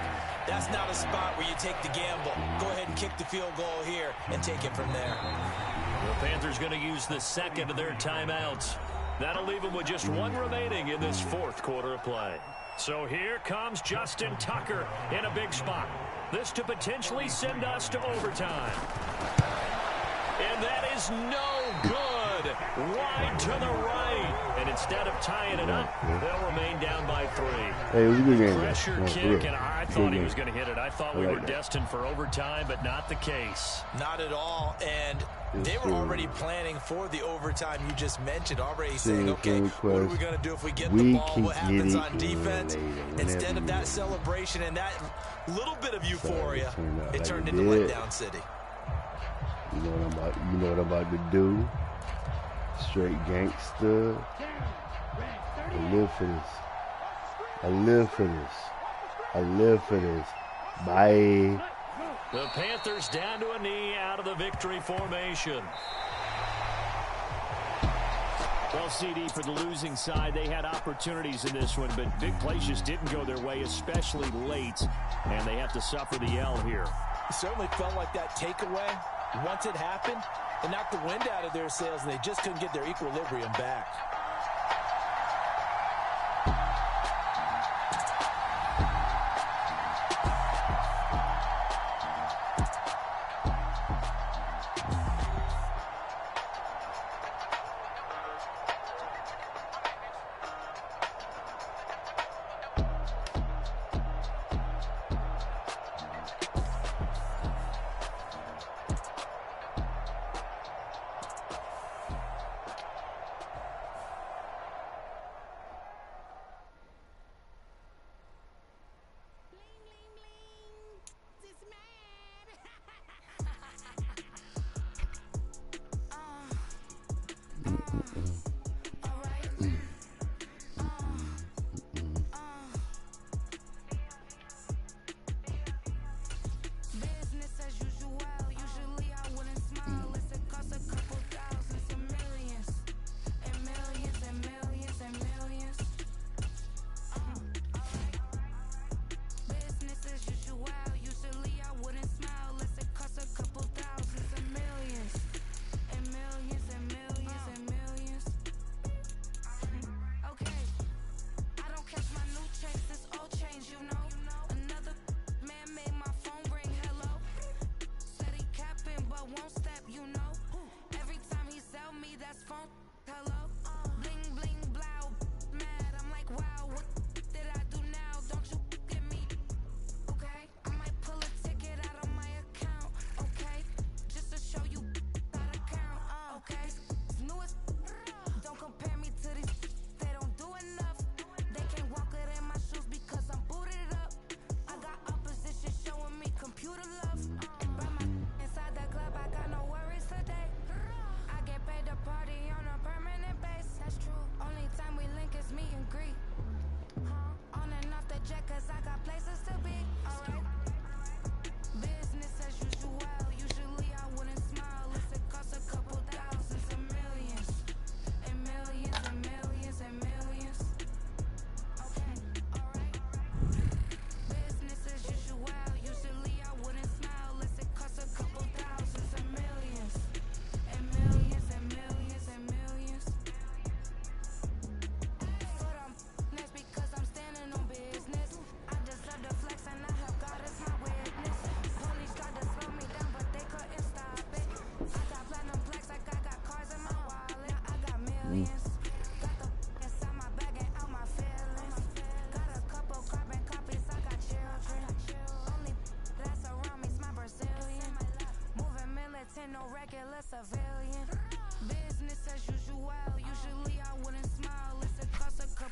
that's not a spot where you take the gamble. Go ahead and kick the field goal here and take it from there. The Panthers going to use the second of their timeouts. That'll leave them with just one remaining in this 4th quarter of play. So here comes Justin Tucker in a big spot. This to potentially send us to overtime. And that is no good. Wide to the right. And instead of tying it up, they'll remain down by 3. Hey, it was a good game. Pressure kick, and I thought he was going to hit it. I thought we were destined for overtime, but not the case. Not at all. And they were already planning for the overtime you just mentioned, already saying, okay, what are we going to do if we get the ball? What happens on defense? Instead of that celebration and that little bit of euphoria, it turned into letdown city. You know what I'm about to do? Straight gangster. I live for this. I live for this. I live for this. Bye. The Panthers down to a knee out of the victory formation. Well, CD, for the losing side, they had opportunities in this one, but big plays just didn't go their way, especially late, and they have to suffer the L here. It certainly felt like that takeaway, once it happened, it knocked the wind out of their sails, and they just couldn't get their equilibrium back.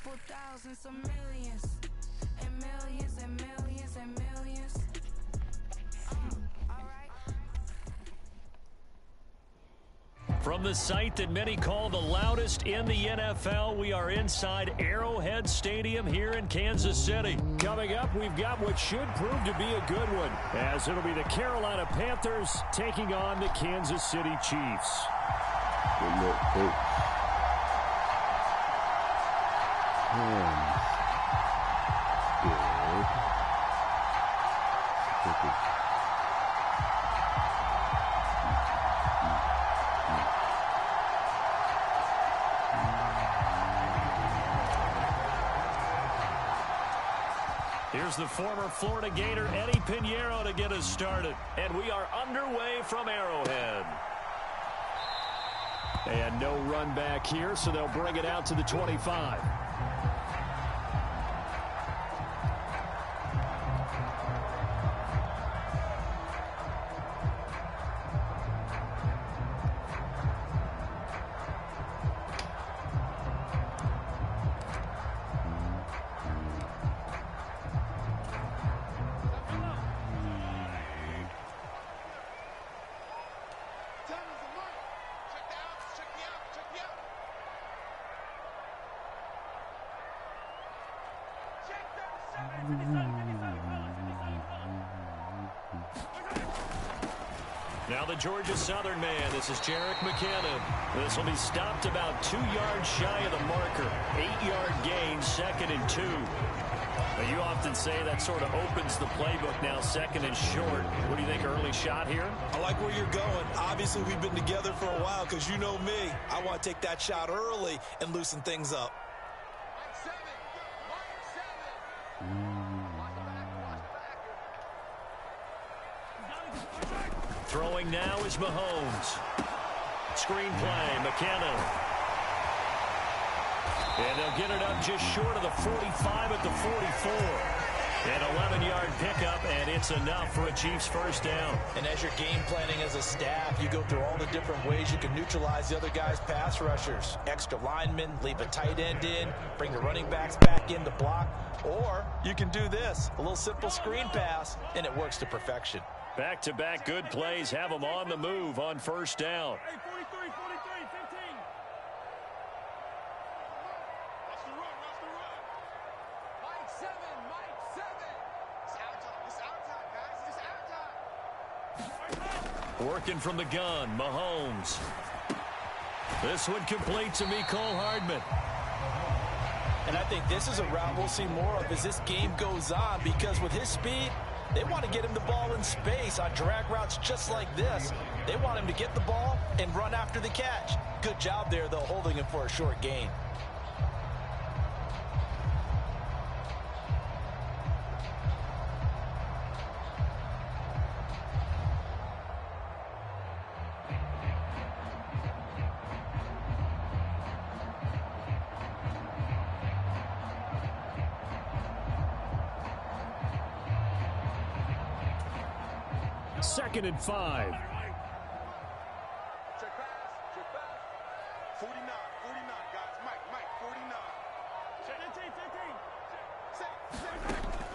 couple thousand, some millions, and millions, and millions, and millions. All right. From the site that many call the loudest in the NFL, we are inside Arrowhead Stadium here in Kansas City. Coming up, we've got what should prove to be a good one, as it'll be the Carolina Panthers taking on the Kansas City Chiefs. Good luck, coach. Here's the former Florida Gator, Eddie Pinheiro, to get us started. And we are underway from Arrowhead. And no run back here, so they'll bring it out to the 25. Now the Georgia Southern man, this is Jerick McKinnon. This will be stopped about 2 yards shy of the marker. 8-yard gain, 2nd and 2. Now you often say that sort of opens the playbook now, 2nd and short. What do you think, early shot here? I like where you're going. Obviously, we've been together for a while because you know me. I want to take that shot early and loosen things up. Throwing now is Mahomes. Screen play, McKinnon. And they'll get it up just short of the 45 at the 44. An 11-yard pickup, and it's enough for a Chiefs first down. And as you're game planning as a staff, you go through all the different ways you can neutralize the other guy's pass rushers. Extra linemen, leave a tight end in, bring the running backs back in to block. Or you can do this, a little simple screen pass, and it works to perfection. Back-to-back good plays have them on the move on first down. Hey, 43, 43, 15. Watch the run, watch the run. Mike 7, Mike 7. It's our time, guys. It's our time. Working from the gun, Mahomes. This one complete to Mecole Hardman. And I think this is a route we'll see more of as this game goes on, because with his speed, they want to get him the ball in space on drag routes just like this. They want him to get the ball and run after the catch. Good job there, though, holding him for a short gain. Second and 5. Check pass, 49, 49, guys. Mike, 49. Check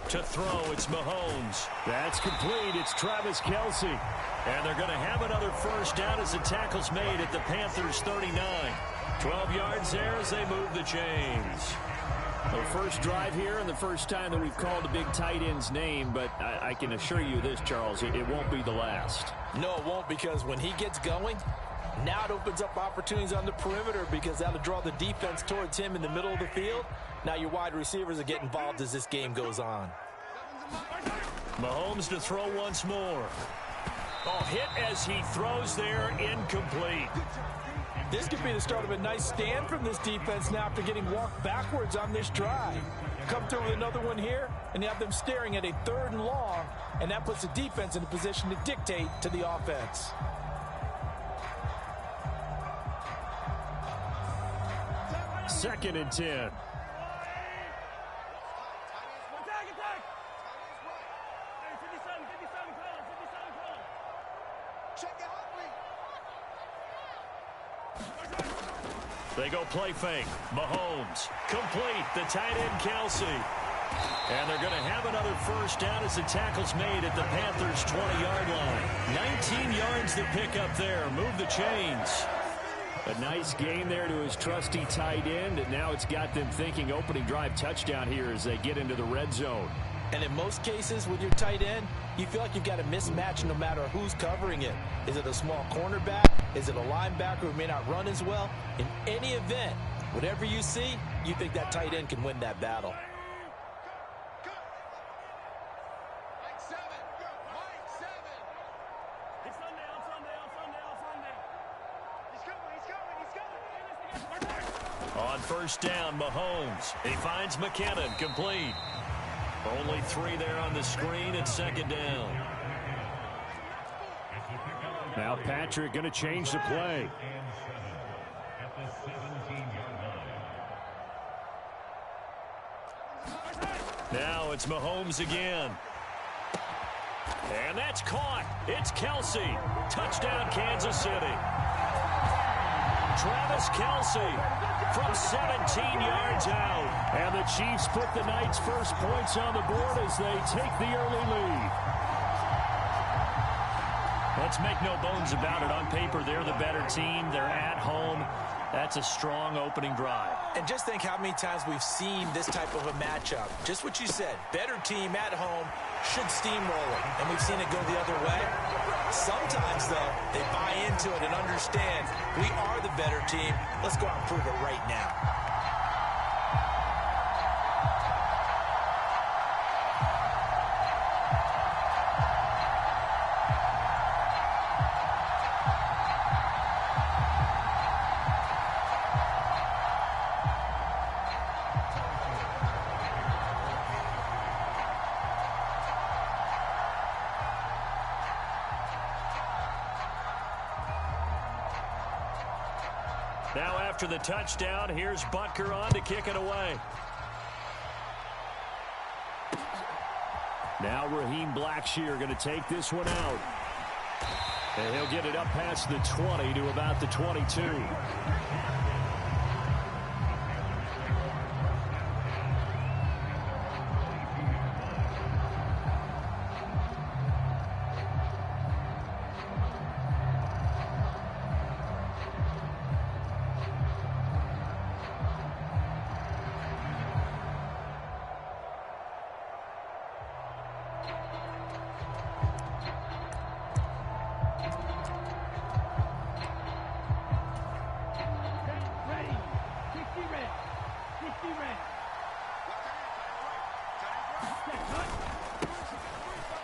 15. To throw, it's Mahomes. That's complete. It's Travis Kelce. And they're going to have another first down as the tackle's made at the Panthers' 39. 12 yards there as they move the chains. The first drive here and the first time that we've called a big tight end's name, but I can assure you this, Charles, it won't be the last. No, it won't, because when he gets going, now it opens up opportunities on the perimeter, because that'll draw the defense towards him in the middle of the field. Now your wide receivers will get involved as this game goes on. Mahomes to throw once more. Oh, hit as he throws there, incomplete. This could be the start of a nice stand from this defense now after getting walked backwards on this drive. Come through with another one here, and you have them staring at a 3rd and long, and that puts the defense in a position to dictate to the offense. Second and 10. Attack. Hey, 57, call. Check it out, They go play fake. Mahomes. Complete. The tight end, Kelsey. And they're going to have another first down as the tackle's made at the Panthers' 20-yard line. 19 yards to pick up there. Move the chains. A nice gain there to his trusty tight end, and now it's got them thinking opening drive touchdown here as they get into the red zone. And in most cases with your tight end, you feel like you've got a mismatch no matter who's covering it. Is it a small cornerback? Is it a linebacker who may not run as well? In any event, whatever you see, you think that tight end can win that battle. On first down, Mahomes. He finds McKinnon, complete. Only 3 there on the screen at second down. Now Patrick going to change the play. Now it's Mahomes again. And that's caught. It's Kelsey. Touchdown, Kansas City. Travis Kelsey from 17 yards out. And the Chiefs put the night's first points on the board as they take the early lead. Let's make no bones about it. On paper, they're the better team. They're at home. That's a strong opening drive. And just think how many times we've seen this type of a matchup. Just what you said. Better team at home should steamroll it. And we've seen it go the other way. Sometimes, though, they buy into it and understand we are the better team. Let's go out and prove it right now. Now after the touchdown, here's Butker on to kick it away. Now Raheem Blackshear going to take this one out. And he'll get it up past the 20 to about the 22.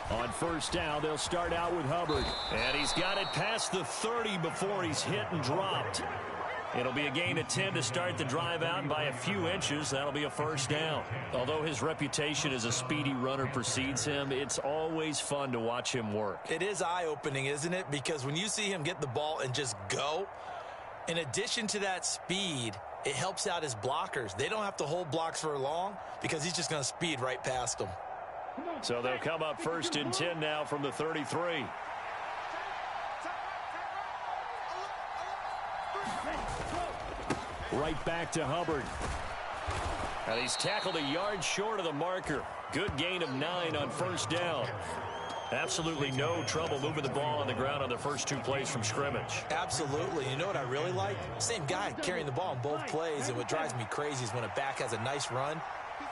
On first down, they'll start out with Hubbard. And he's got it past the 30 before he's hit and dropped. It'll be a gain of 10 to start the drive out, and by a few inches, that'll be a first down. Although his reputation as a speedy runner precedes him, it's always fun to watch him work. It is eye-opening, isn't it? Because when you see him get the ball and just go, in addition to that speed, it helps out his blockers. They don't have to hold blocks for long because he's just going to speed right past them. So they'll come up first and 10 now from the 33. Right back to Hubbard. And he's tackled a yard short of the marker. Good gain of 9 on first down. Absolutely no trouble moving the ball on the ground on the first 2 plays from scrimmage. Absolutely. You know what I really like? Same guy carrying the ball in both plays, and what drives me crazy is when a back has a nice run,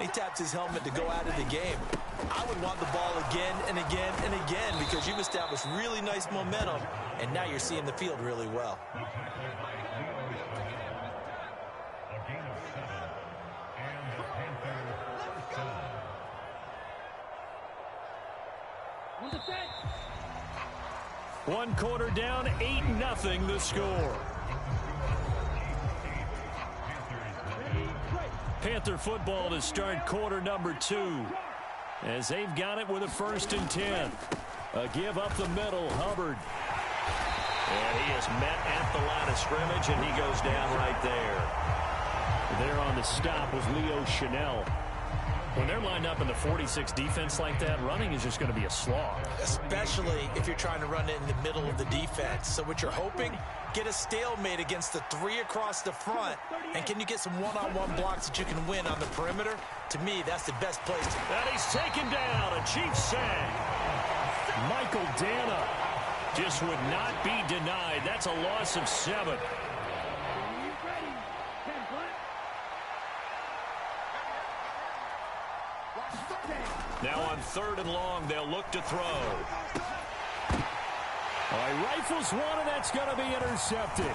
he taps his helmet to go out of the game. I would want the ball again and again and again because you've established really nice momentum, and now you're seeing the field really well. One quarter down, 8-0 the score. Panther football to start quarter number 2. As they've got it with a first and 10. A give up the middle, Hubbard. And he is met at the line of scrimmage, and he goes down right there. There on the stop was Leo Chanel. When they're lined up in the 46 defense like that, running is just going to be a slog. Especially if you're trying to run it in the middle of the defense. So what you're hoping, get a stalemate against the three across the front, and can you get some one-on-one blocks that you can win on the perimeter? To me, that's the best place. And he's taken down. A Chiefs sack. Michael Dana just would not be denied. That's a loss of 7. Now on 3rd and long, they'll look to throw. All right, rifles one, and that's going to be intercepted.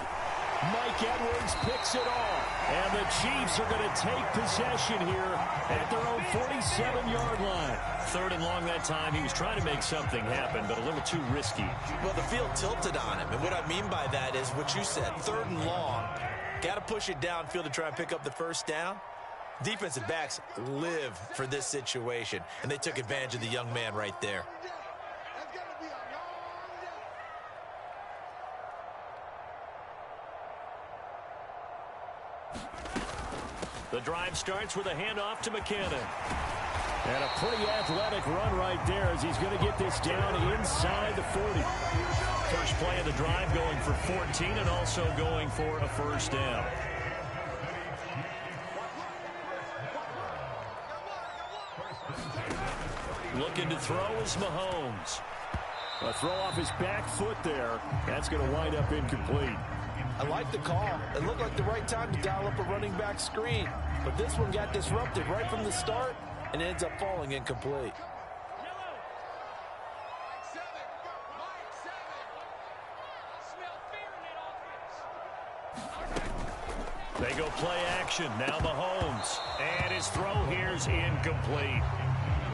Mike Edwards picks it off. And the Chiefs are going to take possession here at their own 47-yard line. 3rd and long that time. He was trying to make something happen, but a little too risky. Well, the field tilted on him. And what I mean by that is what you said. 3rd and long. Got to push it downfield to try and pick up the first down. Defensive backs live for this situation. And they took advantage of the young man right there. The drive starts with a handoff to McKinnon. And a pretty athletic run right there as he's going to get this down inside the 40. First play of the drive going for 14 and also going for a first down. Looking to throw is Mahomes. A throw off his back foot there. That's going to wind up incomplete. I like the call. It looked like the right time to dial up a running back screen. But this one got disrupted right from the start and ends up falling incomplete. They go play action. Now Mahomes. And his throw here's incomplete.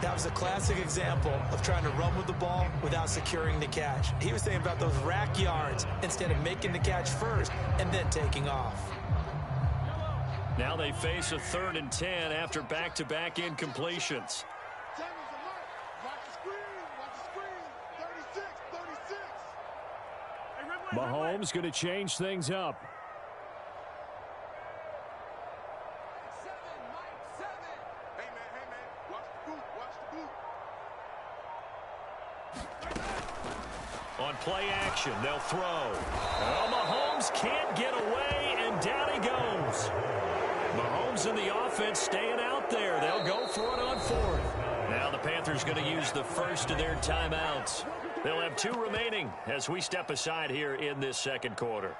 That was a classic example of trying to run with the ball without securing the catch. He was thinking about those rack yards instead of making the catch first and then taking off. Now they face a 3rd and 10 after back-to-back incompletions. Mahomes going to change things up. On play action, they'll throw. Oh, Mahomes can't get away, and down he goes. Mahomes and the offense staying out there. They'll go for it on 4th. Now the Panthers going to use the first of their timeouts. They'll have 2 remaining as we step aside here in this second quarter.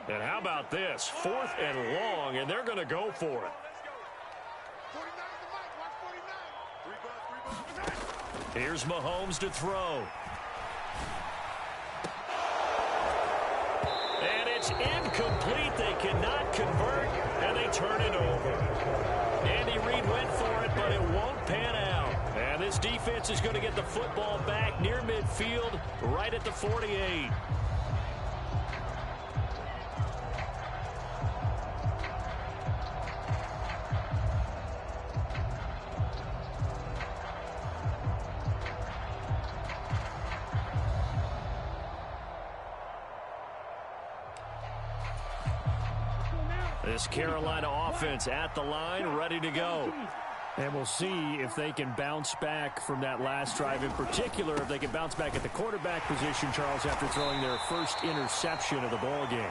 And how about this? 4th and long, and they're going to go for it. Here's Mahomes to throw. And it's incomplete. They cannot convert, and they turn it over. Andy Reid went for it, but it won't pan out. And this defense is going to get the football back near midfield, right at the 48. This Carolina offense at the line, ready to go. And we'll see if they can bounce back from that last drive in particular, if they can bounce back at the quarterback position, Charles, after throwing their first interception of the ball game.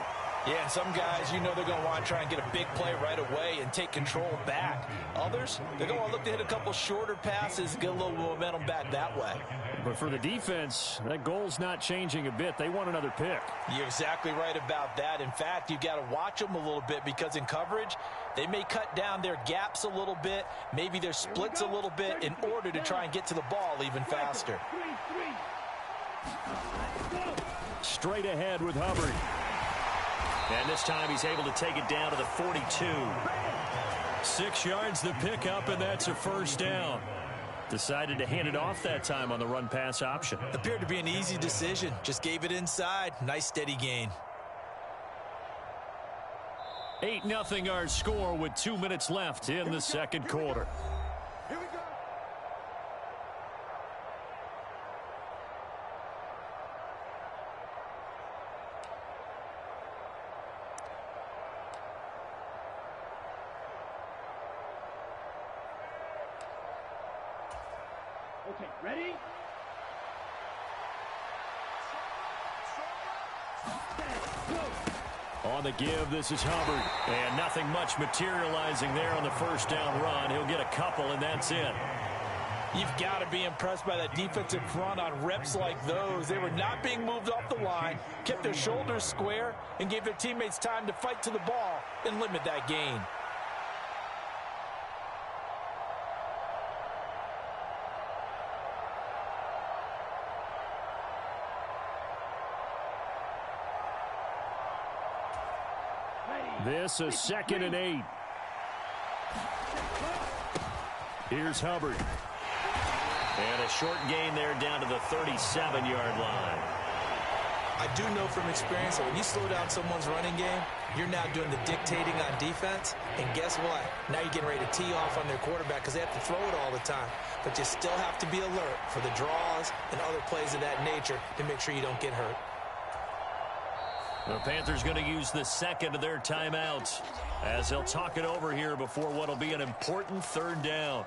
Yeah, and some guys, you know they're going to want to try and get a big play right away and take control back. Others, they're going to want to look to hit a couple shorter passes, get a little momentum back that way. But for the defense, that goal's not changing a bit. They want another pick. You're exactly right about that. In fact, you've got to watch them a little bit because in coverage, they may cut down their gaps a little bit, maybe their splits a little bit in order to try and get to the ball even faster. Straight ahead with Hubbard. And this time he's able to take it down to the 42. 6 yards the pickup, and that's a first down. Decided to hand it off that time on the run-pass option. Appeared to be an easy decision. Just gave it inside. Nice steady gain. 8-0 our score with 2 minutes left in the second quarter. Here we go. Okay, ready? On the give, this is Hubbard. And nothing much materializing there on the first down run. He'll get a couple, and that's it. You've got to be impressed by that defensive front on reps like those. They were not being moved off the line, kept their shoulders square, and gave their teammates time to fight to the ball and limit that gain. This is 2nd and 8. Here's Hubbard. And a short gain there down to the 37-yard line. I do know from experience that when you slow down someone's running game, you're now doing the dictating on defense. And guess what? Now you're getting ready to tee off on their quarterback because they have to throw it all the time. But you still have to be alert for the draws and other plays of that nature to make sure you don't get hurt. The Panthers going to use the second of their timeouts as they'll talk it over here before what will be an important third down.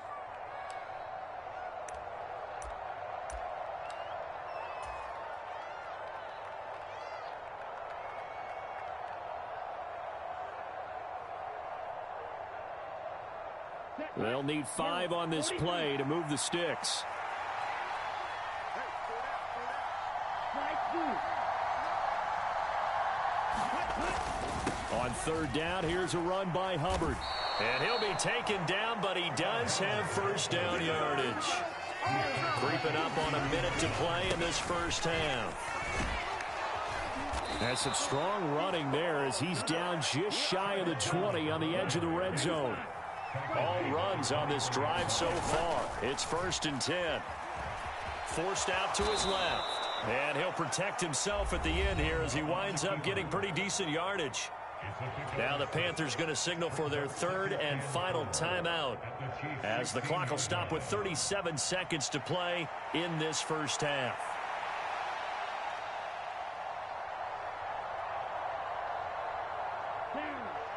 They'll need 5 on this play to move the sticks. On third down, here's a run by Hubbard. And he'll be taken down, but he does have first down yardage. Creeping up on a minute to play in this first half. That's some strong running there as he's down just shy of the 20 on the edge of the red zone. All runs on this drive so far. It's 1st and 10. Forced out to his left. And he'll protect himself at the end here as he winds up getting pretty decent yardage. Now the Panthers going to signal for their third and final timeout as the clock will stop with 37 seconds to play in this first half.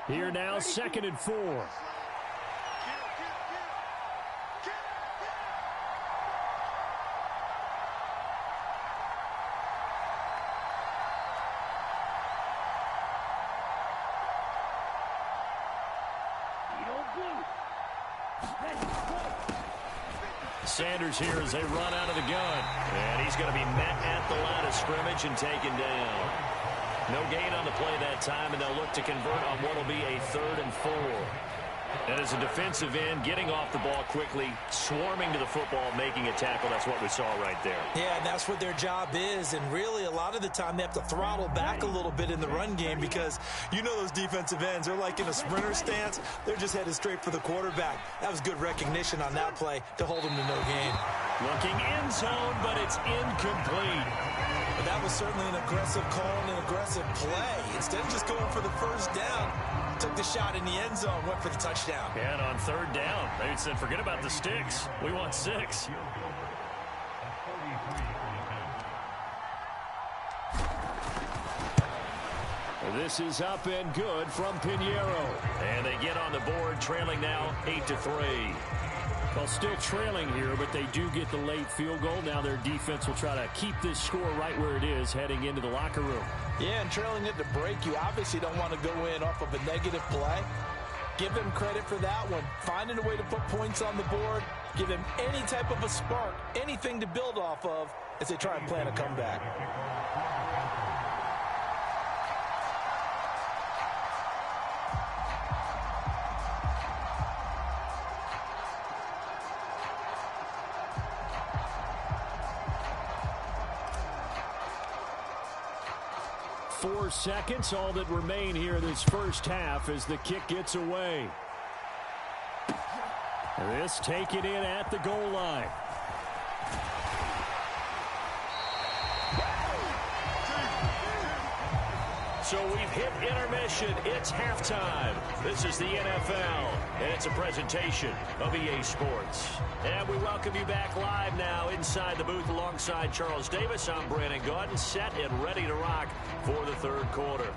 Here now, 2nd and 4. Sanders here as they run out of the gun. And he's going to be met at the line of scrimmage and taken down. No gain on the play that time, and they'll look to convert on what will be a 3rd and 4. And as a defensive end, getting off the ball quickly, swarming to the football, making a tackle. That's what we saw right there. Yeah, and that's what their job is. And really, a lot of the time, they have to throttle back a little bit in the run game because you know those defensive ends, they're like in a sprinter stance. They're just headed straight for the quarterback. That was good recognition on that play to hold them to no gain. Looking end zone, but it's incomplete. But that was certainly an aggressive call and an aggressive play. Instead of just going for the first down, took the shot in the end zone, went for the touchdown. And on third down, they said, forget about the sticks. We want 6. This is up and good from Pinheiro. And they get on the board, trailing now 8-3. Well, still trailing here, but they do get the late field goal. Now their defense will try to keep this score right where it is heading into the locker room. Yeah, and trailing it to break, you obviously don't want to go in off of a negative play. Give them credit for that one. Finding a way to put points on the board, give them any type of a spark, anything to build off of as they try and plan a comeback. 4 seconds, all that remain here this first half as the kick gets away. This taken in at the goal line. So we've hit intermission. It's halftime. This is the NFL, and it's a presentation of EA Sports. And we welcome you back live now inside the booth alongside Charles Davis. I'm Brandon Gaudin, set and ready to rock for the third quarter.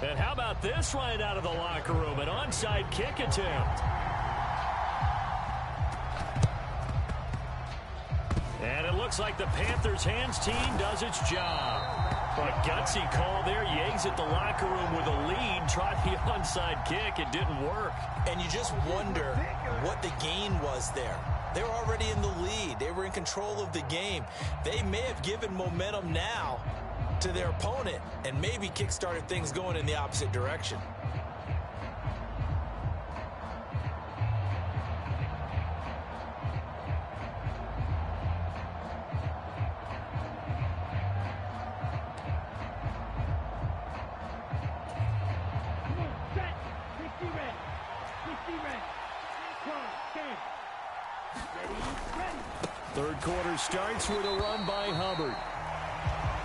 And how about this right out of the locker room? An onside kick attempt. And it looks like the Panthers' hands team does its job. A gutsy call there. Yates at the locker room with a lead. Tried the onside kick. It didn't work. And you just wonder what the gain was there. They were already in the lead. They were in control of the game. They may have given momentum now to their opponent and maybe kick-started things going in the opposite direction. Third quarter starts with a run by Hubbard.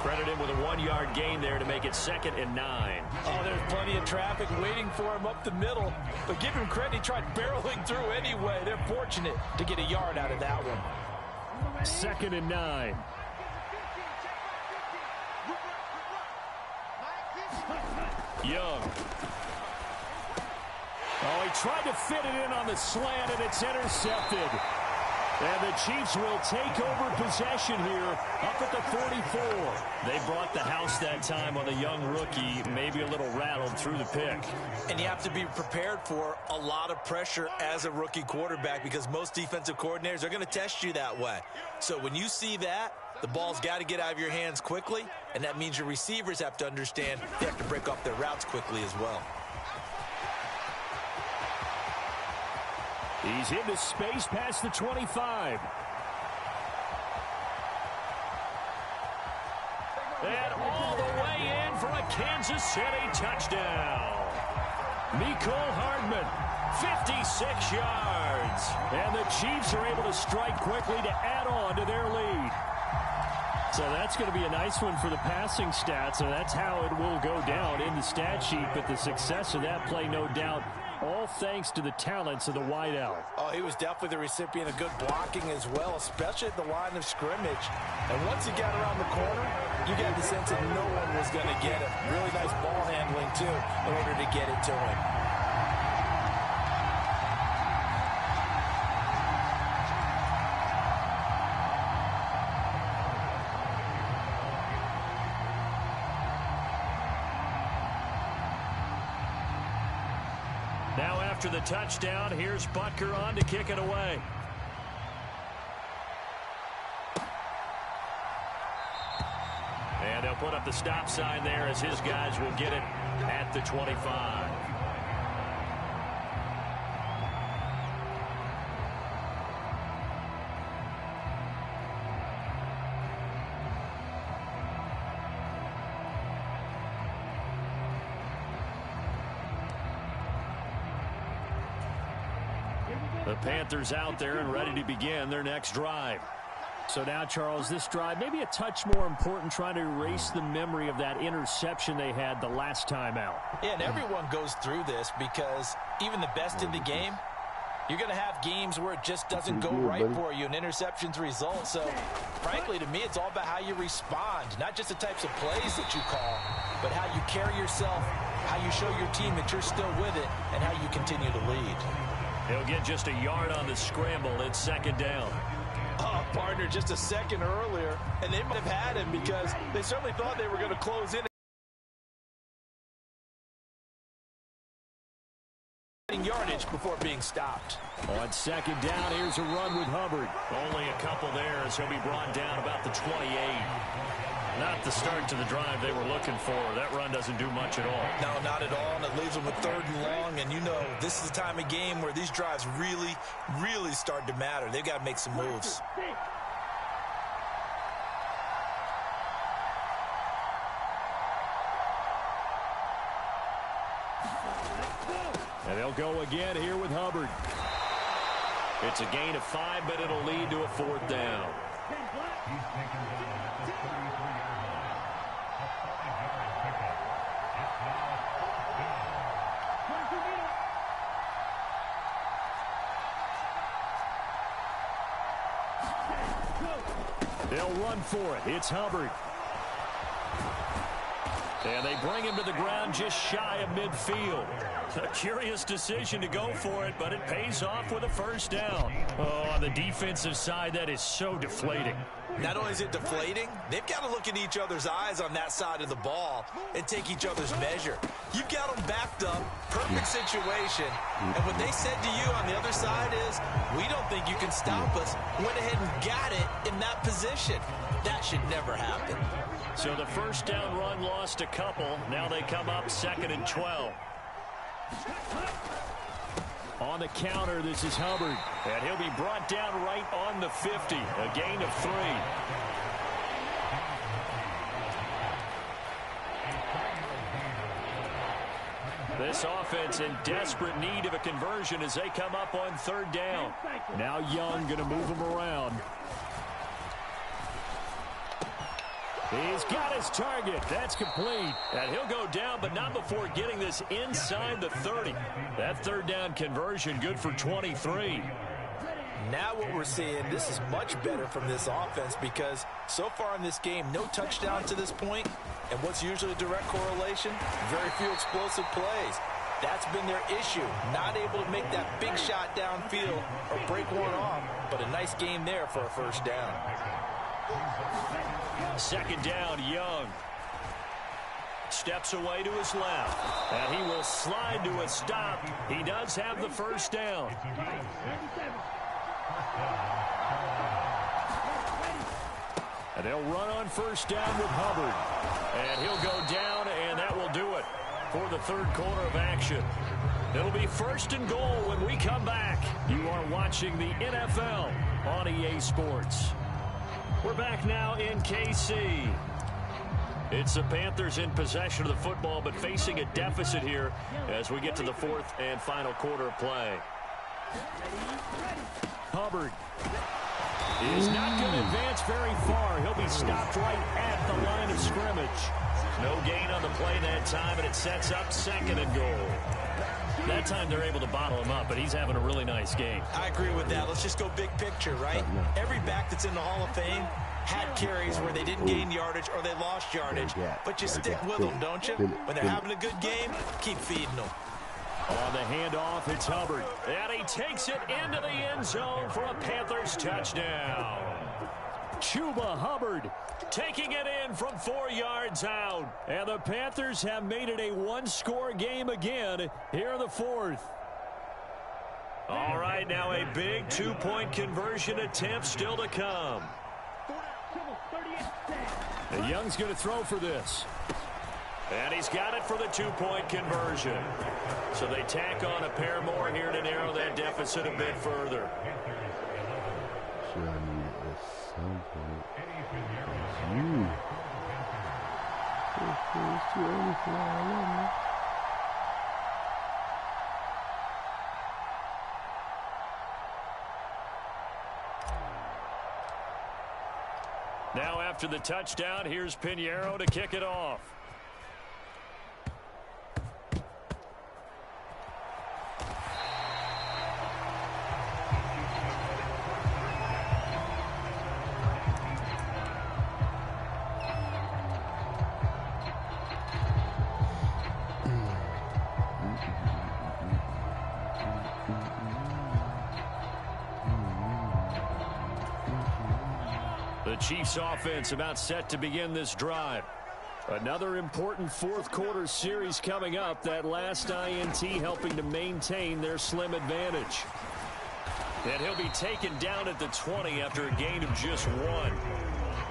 Credit him with a 1-yard gain there to make it 2nd and 9. Oh, there's plenty of traffic waiting for him up the middle. But give him credit, he tried barreling through anyway. They're fortunate to get a yard out of that one. 2nd and 9. Young. Oh, he tried to fit it in on the slant, and it's intercepted. And the Chiefs will take over possession here up at the 44. They brought the house that time on the young rookie, maybe a little rattled through the pick. And you have to be prepared for a lot of pressure as a rookie quarterback because most defensive coordinators are going to test you that way. So when you see that, the ball's got to get out of your hands quickly, and that means your receivers have to understand they have to break off their routes quickly as well. He's into space past the 25. And all the way in for a Kansas City touchdown. Mecole Hardman, 56 yards. And the Chiefs are able to strike quickly to add on to their lead. So that's going to be a nice one for the passing stats, and that's how it will go down in the stat sheet. But the success of that play, no doubt, all thanks to the talents of the wideout. Oh, he was definitely the recipient of good blocking as well, especially at the line of scrimmage. And once he got around the corner, you got the sense that no one was going to get him. Really nice ball handling, too, in order to get it to him. Now after the touchdown, here's Butker on to kick it away. And they'll put up the stop sign there as his guys will get it at the 25. The Panthers out there and ready to begin their next drive. So now, Charles, this drive maybe a touch more important, trying to erase the memory of that interception they had the last time out. Yeah, and everyone goes through this because even the best in the game, you're going to have games where it just doesn't go right for you and interceptions result. So, frankly, to me, it's all about how you respond, not just the types of plays that you call, but how you carry yourself, how you show your team that you're still with it, and how you continue to lead. He'll get just a yard on the scramble. It's 2nd down. Oh, partner, just a second earlier, and they might have had him because they certainly thought they were going to close in yardage before being stopped. On 2nd down, here's a run with Hubbard. Only a couple there as he'll be brought down about the 28. Not the start to the drive they were looking for. That run doesn't do much at all. No, not at all, and it leaves them with 3rd and long. And you know, this is the time of game where these drives really, really start to matter. They've got to make some moves. And they'll go again here with Hubbard. It's a gain of 5, but it'll lead to a 4th down. They'll run for it. It's Hubbard. And they bring him to the ground just shy of midfield. A curious decision to go for it, but it pays off with a 1st down. Oh, on the defensive side, that is so deflating. Not only is it deflating, they've got to look in each other's eyes on that side of the ball and take each other's measure. You've got them backed up, perfect situation, and what they said to you on the other side is, we don't think you can stop us. Went ahead and got it in that position. That should never happen. So the 1st down run lost a couple. Now they come up 2nd and 12. On the counter, this is Hubbard. And he'll be brought down right on the 50. A gain of 3. This offense in desperate need of a conversion as they come up on 3rd down. Now Young going to move them around. He's got his target. That's complete. And he'll go down, but not before getting this inside the 30. That 3rd down conversion good for 23. Now what we're seeing, this is much better from this offense because so far in this game, no touchdown to this point. And what's usually a direct correlation? Very few explosive plays. That's been their issue. Not able to make that big shot downfield or break one off. But a nice game there for a 1st down. 2nd down, Young. Steps away to his left. And he will slide to a stop. He does have the 1st down. And they'll run on 1st down with Hubbard. And he'll go down, and that will do it for the 3rd quarter of action. It'll be 1st and goal when we come back. You are watching the NFL on EA Sports. We're back now in KC. It's the Panthers in possession of the football, but facing a deficit here as we get to the 4th and final quarter of play. Hubbard is not going to advance very far. He'll be stopped right at the line of scrimmage. No gain on the play that time, and it sets up 2nd and goal. That time they're able to bottle him up, but he's having a really nice game. I agree with that. Let's just go big picture, right? Every back that's in the Hall of Fame had carries where they didn't gain yardage or they lost yardage. But you stick with them, don't you? When they're having a good game, keep feeding them. On the handoff, it's Hubbard. And he takes it into the end zone for a Panthers touchdown. Chuba Hubbard taking it in from 4 yards out. And the Panthers have made it a 1-score game again here in the 4th. All right, now a big 2-point conversion attempt still to come. And Young's going to throw for this. And he's got it for the 2-point conversion. So they tack on a pair more here to narrow that deficit a bit further. Should I need at some point? You. It's too early for that. Now after the touchdown, here's Pinheiro to kick it off. The Chiefs offense about set to begin this drive. Another important 4th quarter series coming up. That last INT helping to maintain their slim advantage. And he'll be taken down at the 20 after a gain of just 1.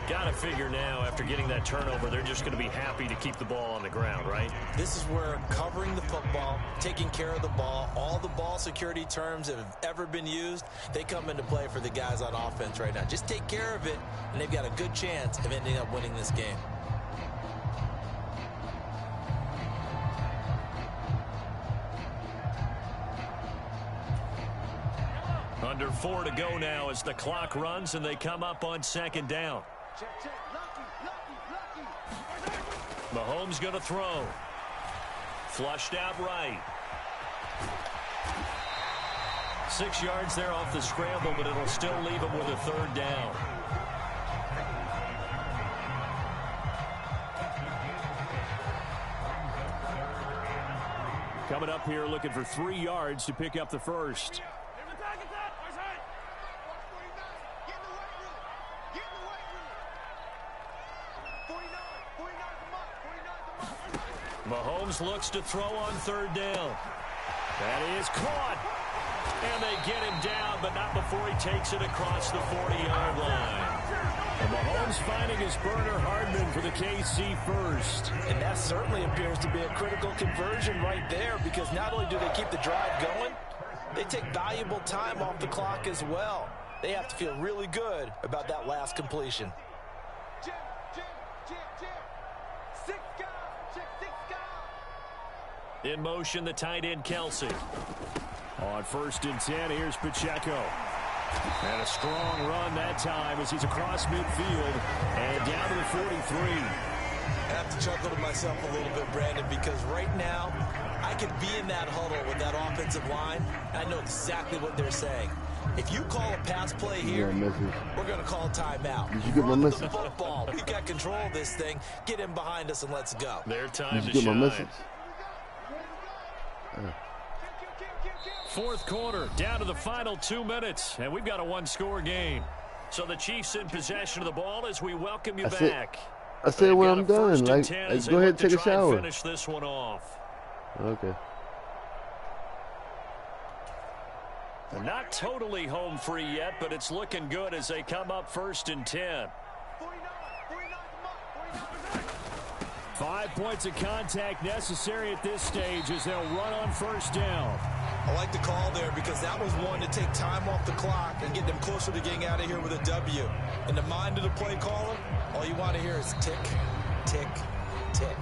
Got to figure now, after getting that turnover, they're just going to be happy to keep the ball on the ground, right? This is where covering the football, taking care of the ball, all the ball security terms that have ever been used, they come into play for the guys on offense right now. Just take care of it, and they've got a good chance of ending up winning this game. Under 4 to go now as the clock runs and they come up on second down. Mahomes going to throw. Flushed out right. 6 yards there off the scramble, but it'll still leave him with a third down. Coming up here looking for 3 yards to pick up the first. Mahomes looks to throw on third down. That is caught. And they get him down, but not before he takes it across the 40-yard line. And Mahomes finding his burner Hardman for the KC first. And that certainly appears to be a critical conversion right there, because not only do they keep the drive going, they take valuable time off the clock as well. They have to feel really good about that last completion. In motion, the tight end, Kelsey. On 1st and 10, here's Pacheco. And a strong run that time as he's across midfield and down to the 43. I have to chuckle to myself a little bit, Brandon, because right now I could be in that huddle with that offensive line. I know exactly what they're saying. If you call a pass play here, we're going to call timeout. Did you get my message? Football. We've got control of this thing. Get him behind us and let's go. Their time Did to you get shine. my message? Fourth quarter, down to the final 2 minutes, and we've got a one-score game. So the Chiefs in possession of the ball as we welcome you back. I said when I'm done, like go ahead and take a shower. Finish this one off. Okay. Not totally home free yet, but it's looking good as they come up 1st and 10. 5 points of contact necessary at this stage as they'll run on 1st down. I like the call there because that was one to take time off the clock and get them closer to getting out of here with a W. In the mind of the play caller, all you want to hear is tick, tick, tick.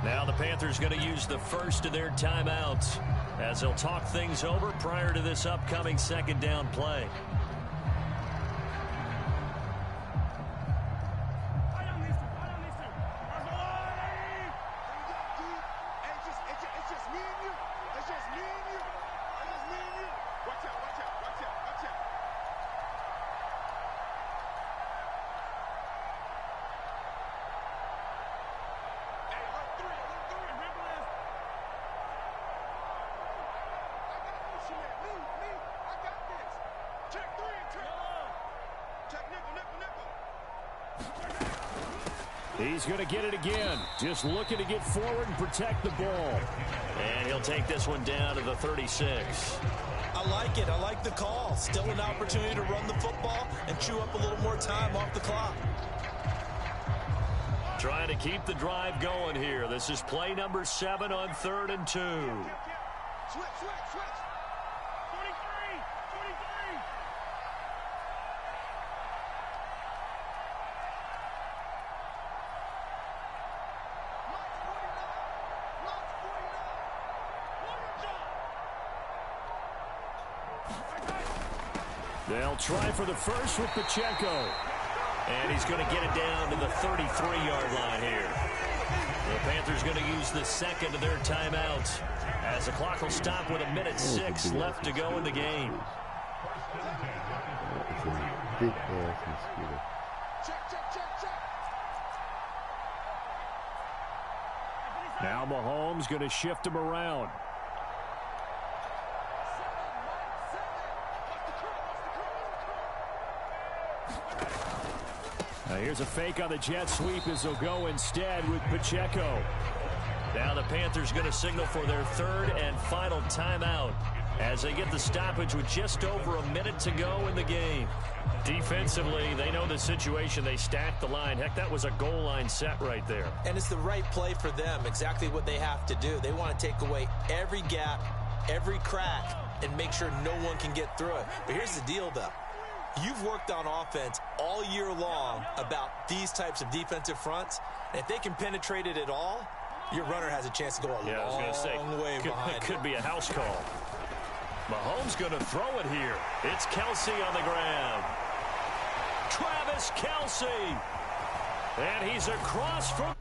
Now the Panthers going to use the first of their timeouts as they'll talk things over prior to this upcoming 2nd down play. He's going to get it again. Just looking to get forward and protect the ball. And he'll take this one down to the 36. I like it. I like the call. Still an opportunity to run the football and chew up a little more time off the clock. Trying to keep the drive going here. This is play number 7 on 3rd and 2. Switch. 23. They'll try for the first with Pacheco. And he's going to get it down to the 33-yard line here. The Panthers going to use the second of their timeouts as the clock will stop with 1:06 left to go in the game. Now Mahomes going to shift him around. Now here's a fake on the jet sweep as they'll go instead with Pacheco. Now the Panthers going to signal for their 3rd and final timeout as they get the stoppage with just over a minute to go in the game. Defensively, they know the situation. They stacked the line. Heck, that was a goal line set right there. And it's the right play for them, exactly what they have to do. They want to take away every gap, every crack, and make sure no one can get through it. But here's the deal, though. You've worked on offense all year long about these types of defensive fronts. And if they can penetrate it at all, your runner has a chance to go a long way behind. It could be a house call. Mahomes going to throw it here. It's Kelsey on the ground. Travis Kelsey. And he's across from...